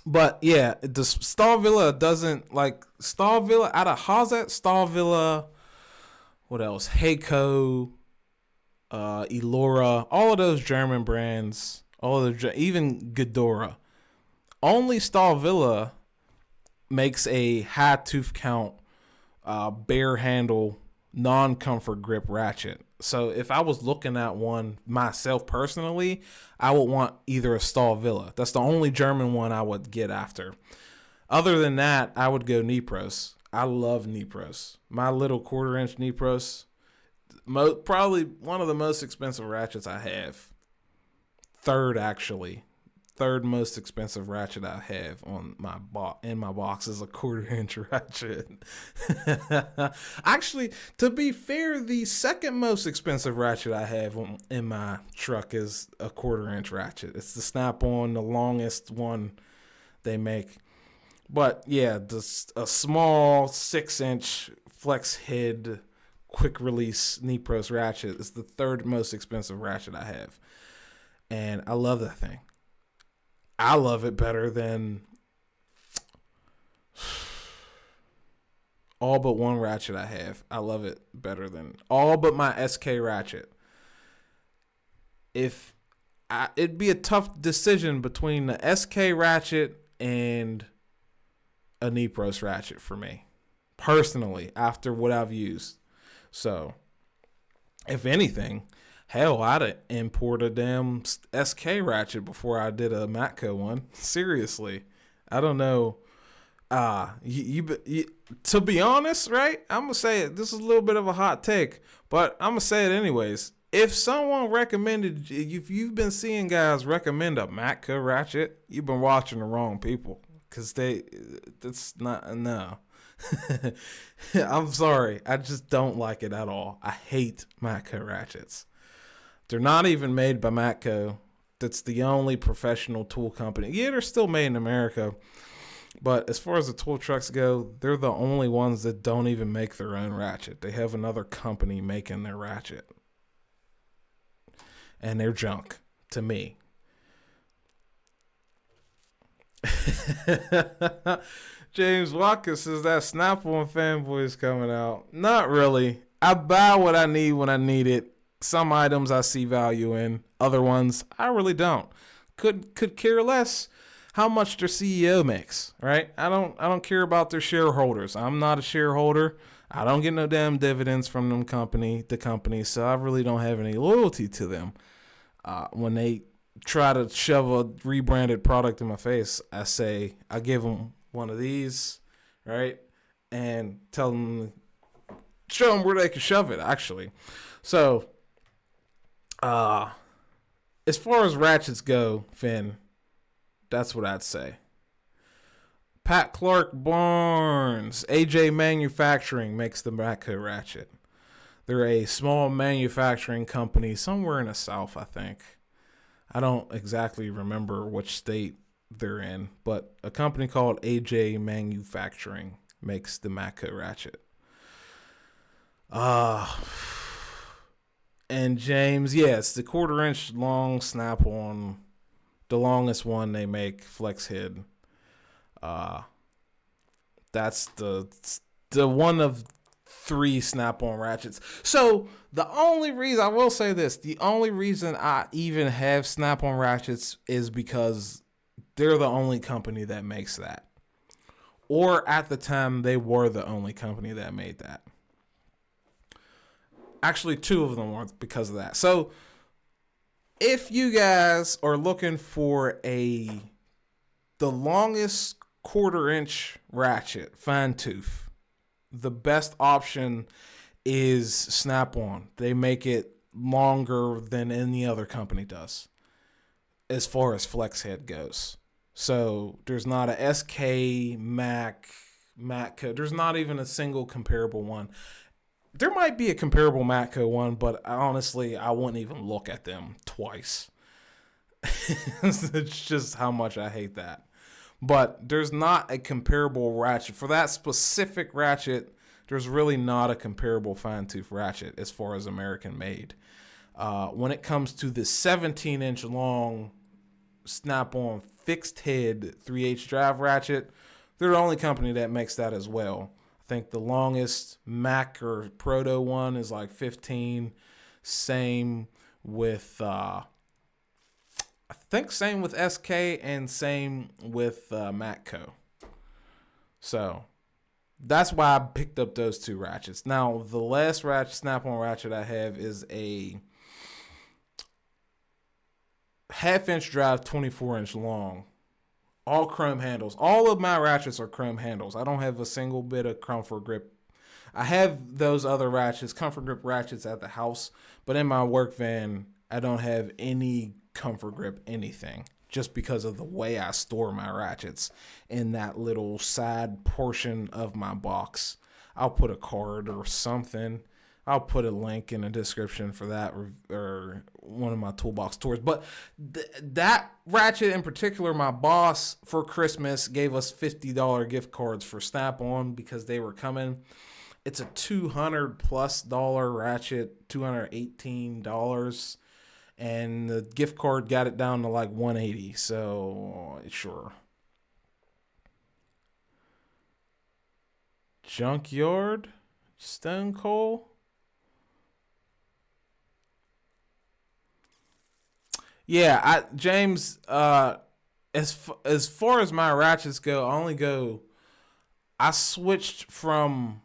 But yeah, the Stavilla doesn't like Stavilla out of Hazet, Stavilla. What else? Heiko, Elora, all of those German brands, even Ghidorah. Only Stavilla makes a high tooth count, bare handle, non-comfort grip ratchet. So if I was looking at one myself personally, I would want either a Stavilla. That's the only German one I would get after. Other than that, I would go Nepros. I love Nepros. My little 1/4-inch Nepros, probably one of the most expensive ratchets I have. Third most expensive ratchet I have on my box is a 1/4-inch ratchet. Actually, to be fair, the second most expensive ratchet I have in my truck is a 1/4-inch ratchet. It's the Snap-on, the longest one they make. But yeah, a small 6-inch flex head quick release Niebo ratchet. It's the third most expensive ratchet I have. And I love that thing. I love it better than all but one ratchet I have. I love it better than all but my SK ratchet. It'd be a tough decision between the SK ratchet and a Niebo ratchet for me, personally, after what I've used. So, if anything, hell, I'd have imported a damn SK ratchet before I did a Matco one. Seriously. I don't know. To be honest, right? I'm going to say it. This is a little bit of a hot take, but I'm going to say it anyways. If someone recommended, if you've been seeing guys recommend a Matco ratchet, you've been watching the wrong people. Because that's not, no. I'm sorry. I just don't like it at all. I hate Matco ratchets. They're not even made by Matco. That's the only professional tool company. Yeah, they're still made in America. But as far as the tool trucks go, they're the only ones that don't even make their own ratchet. They have another company making their ratchet. And they're junk to me. James Walker says that Snap-on fanboy is coming out. Not really. I buy what I need when I need it. Some items I see value in. Other ones I really don't. Could care less how much their CEO makes, right? I don't care about their shareholders. I'm not a shareholder. I don't get no damn dividends from the company, so I really don't have any loyalty to them. When they try to shove a rebranded product in my face, I give them one of these, right? And show them where they can shove it, actually. So, as far as ratchets go, Finn, that's what I'd say. Pat Clark Barnes, AJ Manufacturing makes the Matco ratchet. They're a small manufacturing company somewhere in the South, I think. I don't exactly remember which state they're in, but a company called AJ Manufacturing makes the Matco ratchet. And James, yes, the 1/4-inch long Snap-on, the longest one they make, flex head. That's the one of 3 Snap-on ratchets. So the only reason, I will say this, the only reason I even have Snap-on ratchets is because they're the only company that makes that. Or at the time, they were the only company that made that. Actually, 2 of them were because of that. So if you guys are looking for the longest 1/4-inch ratchet, fine tooth, the best option is Snap-on. They make it longer than any other company does as far as flex head goes. So there's not a SK, Matco. There's not even a single comparable one. There might be a comparable Matco one, but honestly, I wouldn't even look at them twice. It's just how much I hate that. But there's not a comparable ratchet. For that specific ratchet, there's really not a comparable fine tooth ratchet as far as American made. When it comes to the 17-inch long Snap-on fixed head 3/8 drive ratchet, they're the only company that makes that as well. I think the longest Mac or Proto one is like 15. Same with same with SK and same with Matco. So that's why I picked up those 2 ratchets. Now the last Snap-on ratchet I have is a 1/2-inch drive, 24-inch long. All chrome handles. All of my ratchets are chrome handles. I don't have a single bit of comfort grip. I have those other ratchets, comfort grip ratchets at the house, but in my work van, I don't have any comfort grip anything, just because of the way I store my ratchets in that little side portion of my box. I'll put a card or something. I'll put a link in the description for that, or one of my toolbox tours. But that ratchet in particular, my boss for Christmas gave us $50 gift cards for Snap-on because they were coming. It's a $200+ ratchet, $218, and the gift card got it down to like $180. So sure. Junkyard, Stone Coal. Yeah, James. As far as my ratchets go, I switched from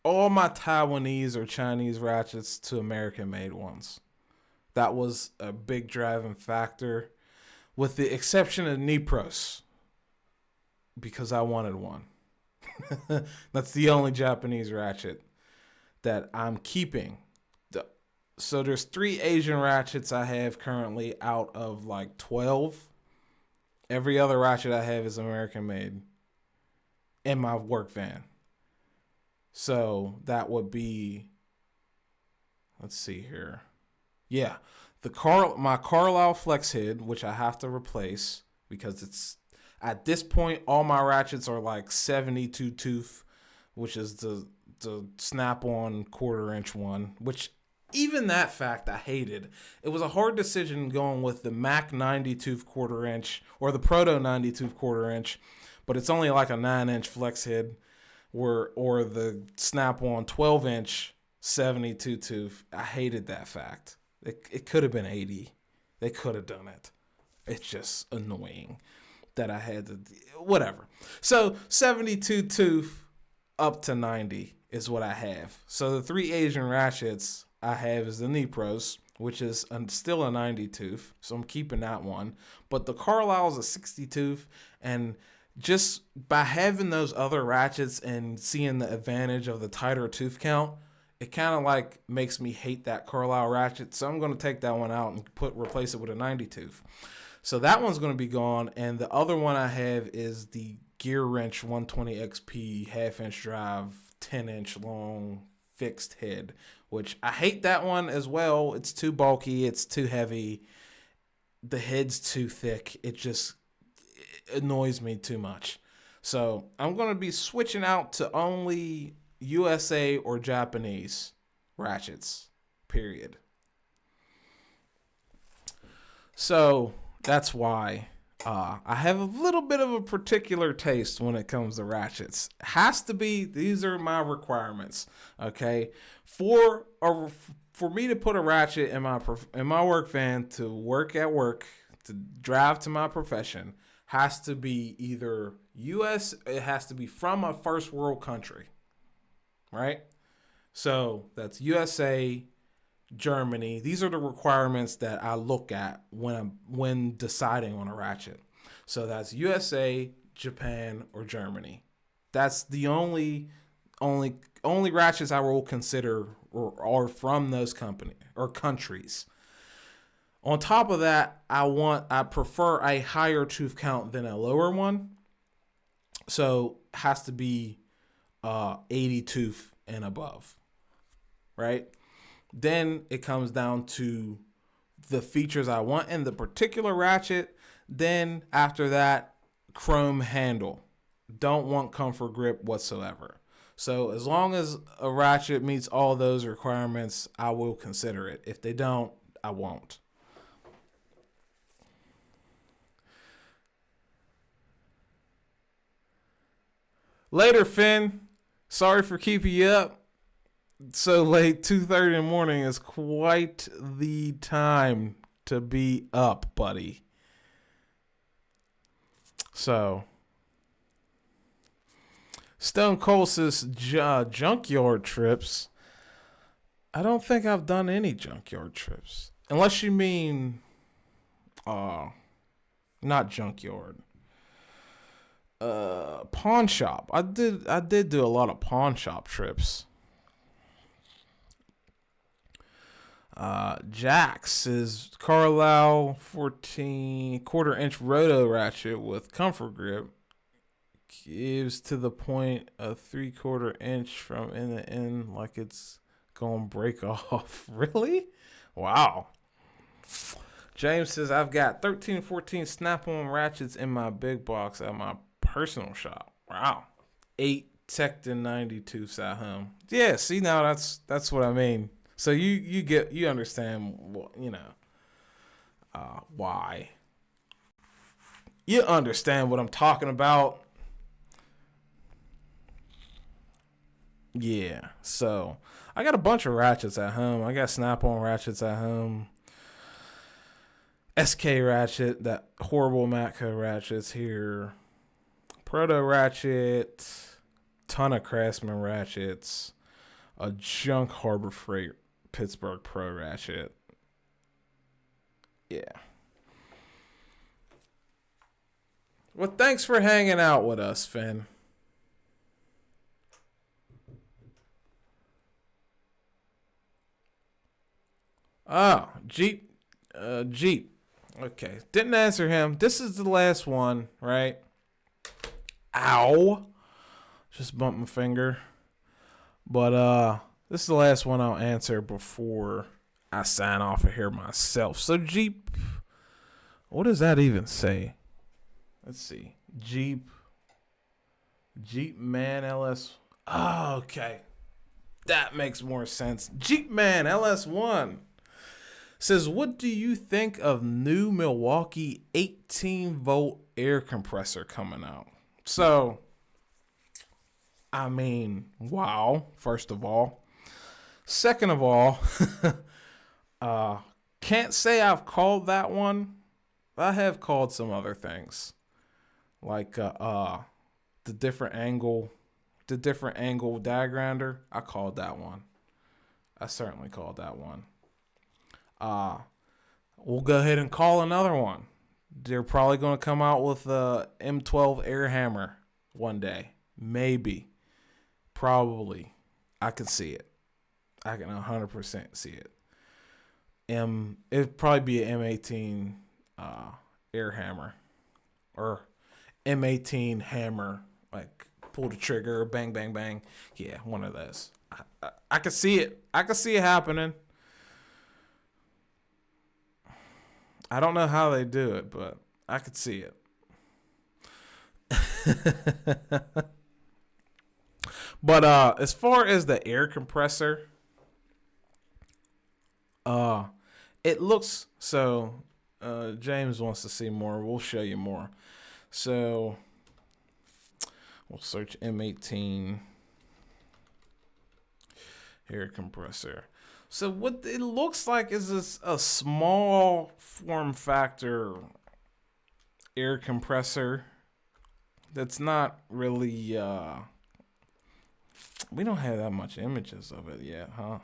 all my Taiwanese or Chinese ratchets to American-made ones. That was a big driving factor, with the exception of Nipros, because I wanted one. That's the only Japanese ratchet that I'm keeping. So there's 3 Asian ratchets I have currently out of like 12. Every other ratchet I have is American made in my work van. So that would be, let's see here. Yeah, my Carlisle flex head, which I have to replace because it's at this point all my ratchets are like 72 tooth, which is the snap-on 1/4 inch one, which even that fact I hated. It was a hard decision going with the Mac 90 tooth 1/4 inch or the Proto 90 tooth 1/4 inch, but it's only like a 9-inch flex head, or the snap-on 12-inch 72 tooth. I hated that fact. It could have been 80. They could have done it. It's just annoying that I had to, whatever. So 72 tooth up to 90 is what I have. So the 3 Asian ratchets I have is the Nipros, which is still a 90 tooth. So I'm keeping that one. But the Carlisle's a 60 tooth, and just by having those other ratchets and seeing the advantage of the tighter tooth count, it kind of like makes me hate that Carlisle ratchet. So I'm going to take that one out and replace it with a 90 tooth. So that one's going to be gone. And the other one I have is the Gear Wrench 120 XP 1/2-inch drive, 10-inch long fixed head, which I hate that one as well. It's too bulky. It's too heavy. The head's too thick. It annoys me too much. So I'm going to be switching out to only USA or Japanese ratchets, period. So that's why I have a little bit of a particular taste when it comes to ratchets. Has to be, these are my requirements, okay? For me to put a ratchet in my work van to work at work, to drive to my profession, has to be either US, it has to be from a first world country. Right? So that's USA, Germany. These are the requirements that I look at when deciding on a ratchet. So that's USA, Japan, or Germany. That's the only ratchets I will consider are from those countries. On top of that, I prefer a higher tooth count than a lower one. So it has to be 80 tooth and above, right? Then it comes down to the features I want in the particular ratchet. Then after that, chrome handle. Don't want comfort grip whatsoever. So as long as a ratchet meets all those requirements, I will consider it. If they don't, I won't. Later, Finn. Sorry for keeping you up so late. 2:30 in the morning is quite the time to be up, buddy. So, Stone Cold says junkyard trips. I don't think I've done any junkyard trips. Unless you mean, not junkyard. Pawn shop. I did do a lot of pawn shop trips. Jax is Carlisle 14 1/4 inch roto ratchet with comfort grip. Gives to the point a 3/4 inch from end to end like it's gonna break off. Really? Wow. James says I've got 13, 14 snap-on ratchets in my big box at my personal shop. Wow. 8 Tekton 92 Sahum. Yeah, see, now that's what I mean. So you understand what, why. You understand what I'm talking about. Yeah, so I got a bunch of ratchets at home. I got snap-on ratchets at home. SK ratchet, that horrible Matco ratchets here. Proto ratchet, ton of Craftsman ratchets, a junk Harbor Freight Pittsburgh Pro ratchet. Yeah. Well, thanks for hanging out with us, Finn. Oh, Jeep. Jeep. Okay. Didn't answer him. This is the last one, right? Ow. Just bumped my finger. But this is the last one I'll answer before I sign off of here myself. So Jeep, what does that even say? Let's see. Jeep Man LS. Oh, okay. That makes more sense. Jeep Man LS1 says, what do you think of new Milwaukee 18-volt air compressor coming out? So, I mean, wow, first of all. Second of all, can't say I've called that one. I have called some other things. Like the different angle die grinder. I called that one. I certainly called that one. We'll go ahead and call another one. They're probably going to come out with a M12 air hammer one day. Maybe. Probably. I can see it. I can 100% see it. It'd probably be an M18 air hammer. Or M18 hammer. Like, pull the trigger, bang, bang, bang. Yeah, one of those. I can see it. I can see it happening. I don't know how they do it, but I could see it. But as far as the air compressor, it looks so. James wants to see more. We'll show you more. So we'll search M18 air compressor. So what it looks like is a small form factor air compressor that's not really, we don't have that much images of it yet, huh?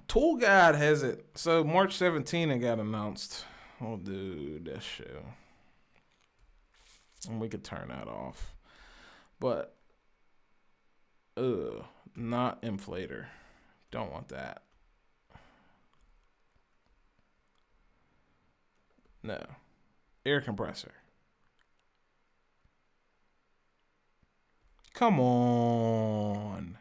Tool Guide has it. So March 17 it got announced. We'll do this show. And we could turn that off. But not inflator. Don't want that. No. Air compressor. Come on.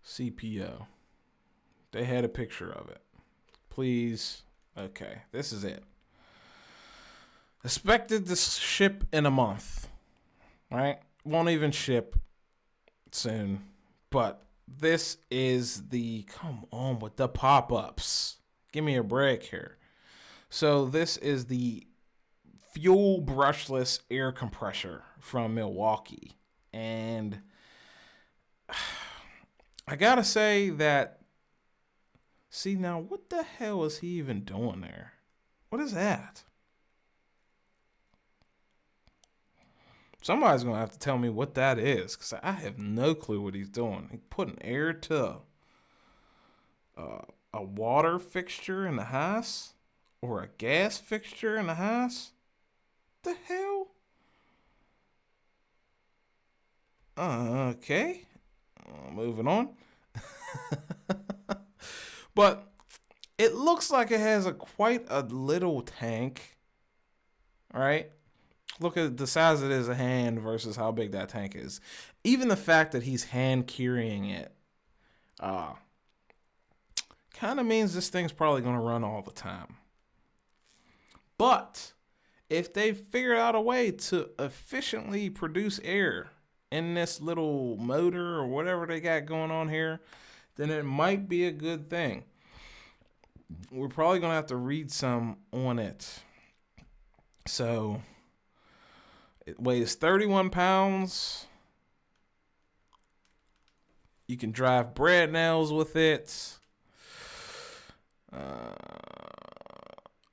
CPO. They had a picture of it. Please. Okay, this is it. Expected to ship in a month. Right? Won't even ship soon. But this is the... Come on with the pop-ups. Give me a break here. So this is the fuel brushless air compressor from Milwaukee. And I gotta say that... See, now, what the hell is he even doing there? What is that? Somebody's going to have to tell me what that is, because I have no clue what he's doing. He putting air to a water fixture in the house? Or a gas fixture in the house? What the hell? Okay. Moving on. But it looks like it has quite a little tank. All right. Look at the size it is a hand versus how big that tank is. Even the fact that he's hand carrying it kind kind of means this thing's probably going to run all the time. But if they figure out a way to efficiently produce air in this little motor or whatever they got going on here, then it might be a good thing. We're probably going to have to read some on it. So it weighs 31 pounds. You can drive bread nails with it.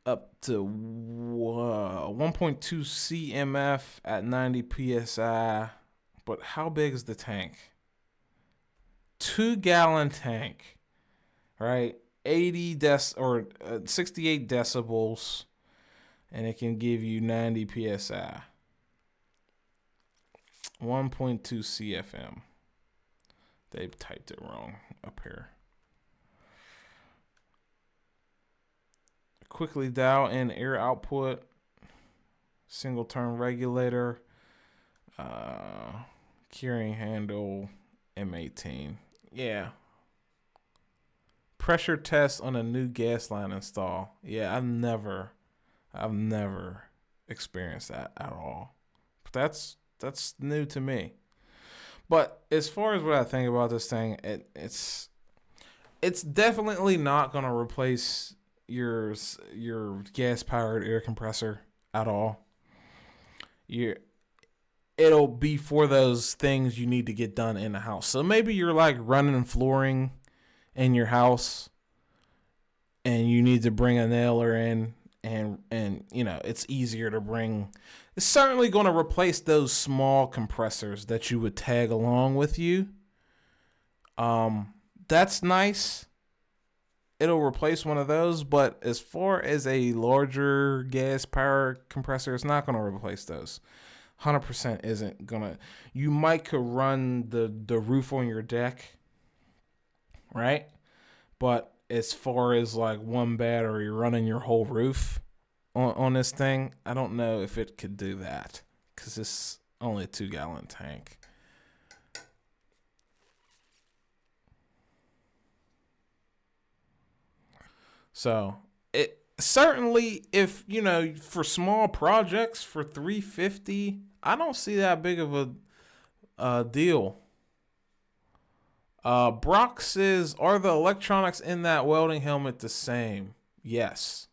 Up to 1.2 cmf at 90 psi. But how big is the tank? 2-gallon tank, right? 68 decibels, and it can give you 90 psi. 1.2 CFM. They've typed it wrong up here. Quickly dial in air output. Single turn regulator. Carrying handle. M18. Yeah. Pressure test on a new gas line install. Yeah, I've never experienced that at all. But that's new to me. But as far as what I think about this thing, it's definitely not going to replace your gas powered air compressor at all. It'll be for those things you need to get done in the house. So maybe you're like running flooring in your house and you need to bring a nailer in, and you know, it's easier to bring. It's certainly going to replace those small compressors that you would tag along with you. That's nice. It'll replace one of those, but as far as a larger gas power compressor, it's not going to replace those. 100% isn't gonna. You might could run the roof on your deck, right? But as far as like one battery running your whole roof on this thing, I don't know if it could do that because it's only a 2-gallon tank. So it certainly, if you know, for small projects for $350, I don't see that big of a deal. Brock says, are the electronics in that welding helmet the same? Yes.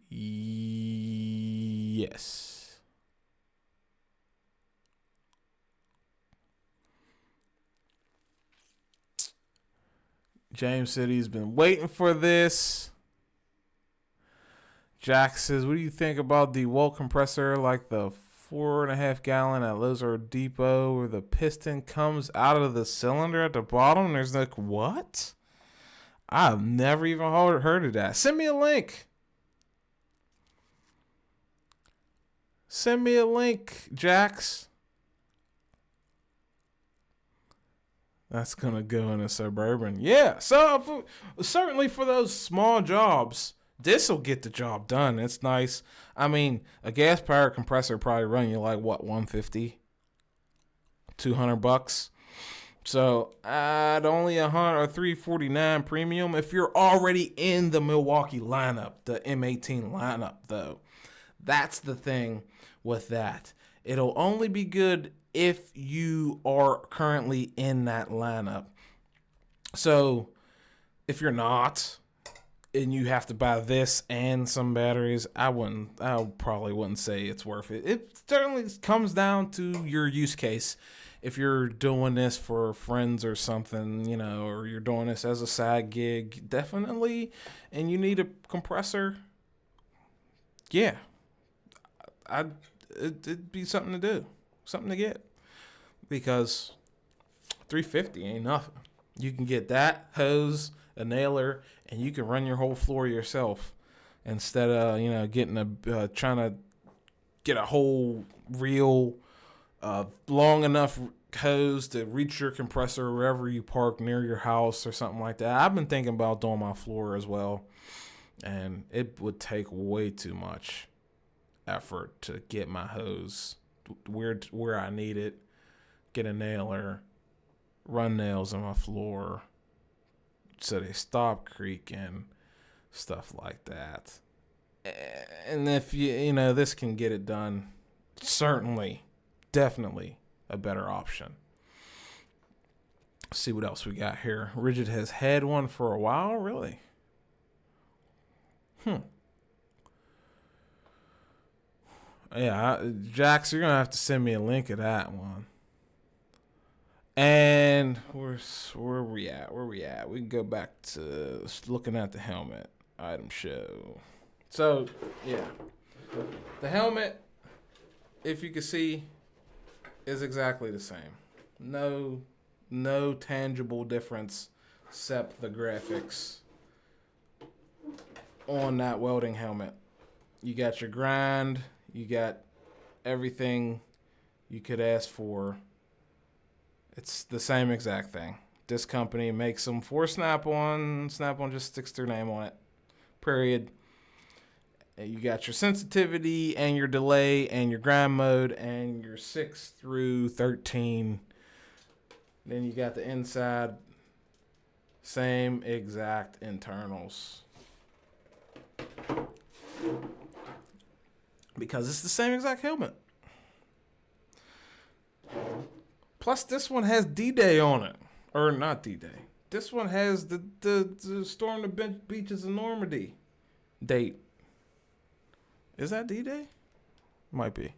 Yes. James said he's been waiting for this. Jack says, what do you think about the weld compressor like the 4.5 gallon at Lowe's or Depot where the piston comes out of the cylinder at the bottom? There's like, what? I've never even heard of that. Send me a link. Send me a link, Jax. That's going to go in a Suburban. Yeah, so certainly for those small jobs, this will get the job done. It's nice. I mean, a gas powered compressor probably run you like what, $150, $200. So at only $100 or $349 premium. If you're already in the Milwaukee lineup, the M18 lineup, though, that's the thing with that. It'll only be good if you are currently in that lineup. So if you're not, and you have to buy this and some batteries, I probably wouldn't say it's worth it. It certainly comes down to your use case. If you're doing this for friends or something, you know, or you're doing this as a side gig, definitely, and you need a compressor, yeah, it'd be something to do, something to get, because $350 ain't nothing. You can get that hose, a nailer, and you can run your whole floor yourself instead of, you know, getting trying to get a whole real long enough hose to reach your compressor wherever you park near your house or something like that. I've been thinking about doing my floor as well, and it would take way too much effort to get my hose where I need it, get a nailer, run nails on my floor, so they stop creaking, stuff like that. And if you know, this can get it done, certainly, definitely a better option. Let's see what else we got here. Rigid has had one for a while, really. Yeah, Jax, you're gonna have to send me a link of that one. And where we at? Where we at? We can go back to looking at the helmet item show. So yeah, the helmet, if you can see, is exactly the same. No tangible difference except the graphics on that welding helmet. You got your grind. You got everything you could ask for. It's the same exact thing. This company makes them for Snap-on. Snap-on just sticks their name on it. Period. You got your sensitivity and your delay and your grind mode and your 6 through 13. Then you got the inside. Same exact internals. Because it's the same exact helmet. Plus, this one has D-Day on it. Or not D-Day. This one has the Storm the Beaches of Normandy date. Is that D-Day? Might be.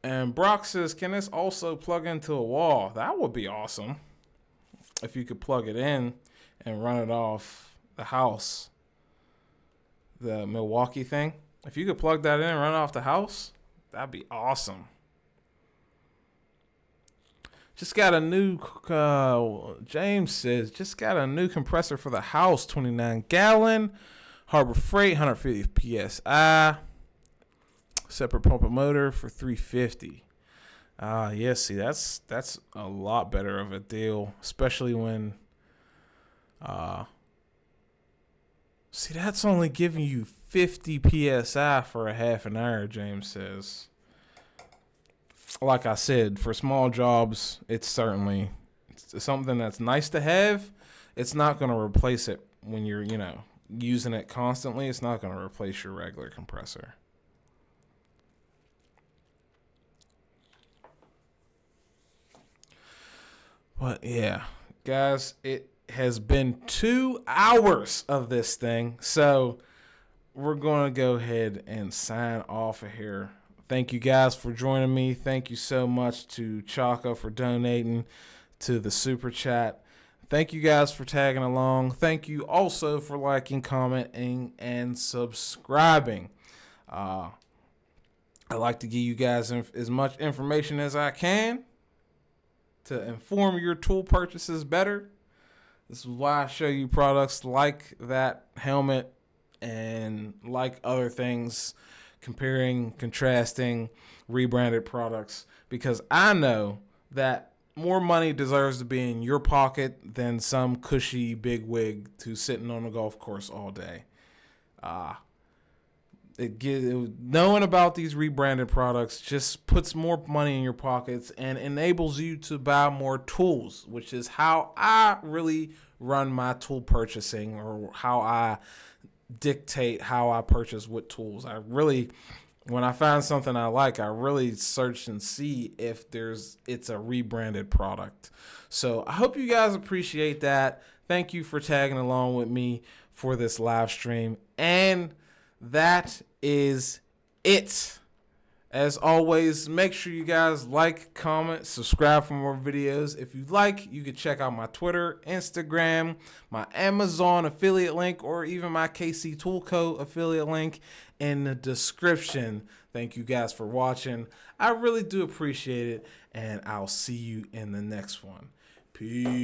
And Brock says, can this also plug into a wall? That would be awesome. If you could plug it in and run it off the house. The Milwaukee thing. If you could plug that in and run it off the house, that'd be awesome. Just got a new, James says, just got a new compressor for the house. 29 gallon. Harbor Freight, 150 PSI. Separate pump and motor for $350. Yeah, see, that's a lot better of a deal, especially when see, that's only giving you 50 PSI for a half an hour, James says. Like I said, for small jobs, it's certainly something that's nice to have. It's not going to replace it when you're, using it constantly. It's not going to replace your regular compressor. But yeah, guys, it has been 2 hours of this thing. So we're going to go ahead and sign off of here. Thank you guys for joining me. Thank you so much to Chaka for donating to the super chat. Thank you guys for tagging along. Thank you also for liking, commenting, and subscribing. I like to give you guys as much information as I can to inform your tool purchases better. This is why I show you products like that helmet and like other things, comparing, contrasting, rebranded products, because I know that more money deserves to be in your pocket than some cushy big wig who's sitting on a golf course all day. Knowing about these rebranded products just puts more money in your pockets and enables you to buy more tools, which is how I really run my tool purchasing, or how I dictate how I purchase what tools. When I find something I like, I really search and see if it's a rebranded product. So I hope you guys appreciate that. Thank you for tagging along with me for this live stream. And that is it. As always, make sure you guys like, comment, subscribe for more videos. If you like, you can check out my Twitter, Instagram, my Amazon affiliate link, or even my KC Tool Co. affiliate link in the description. Thank you guys for watching. I really do appreciate it, and I'll see you in the next one. Peace.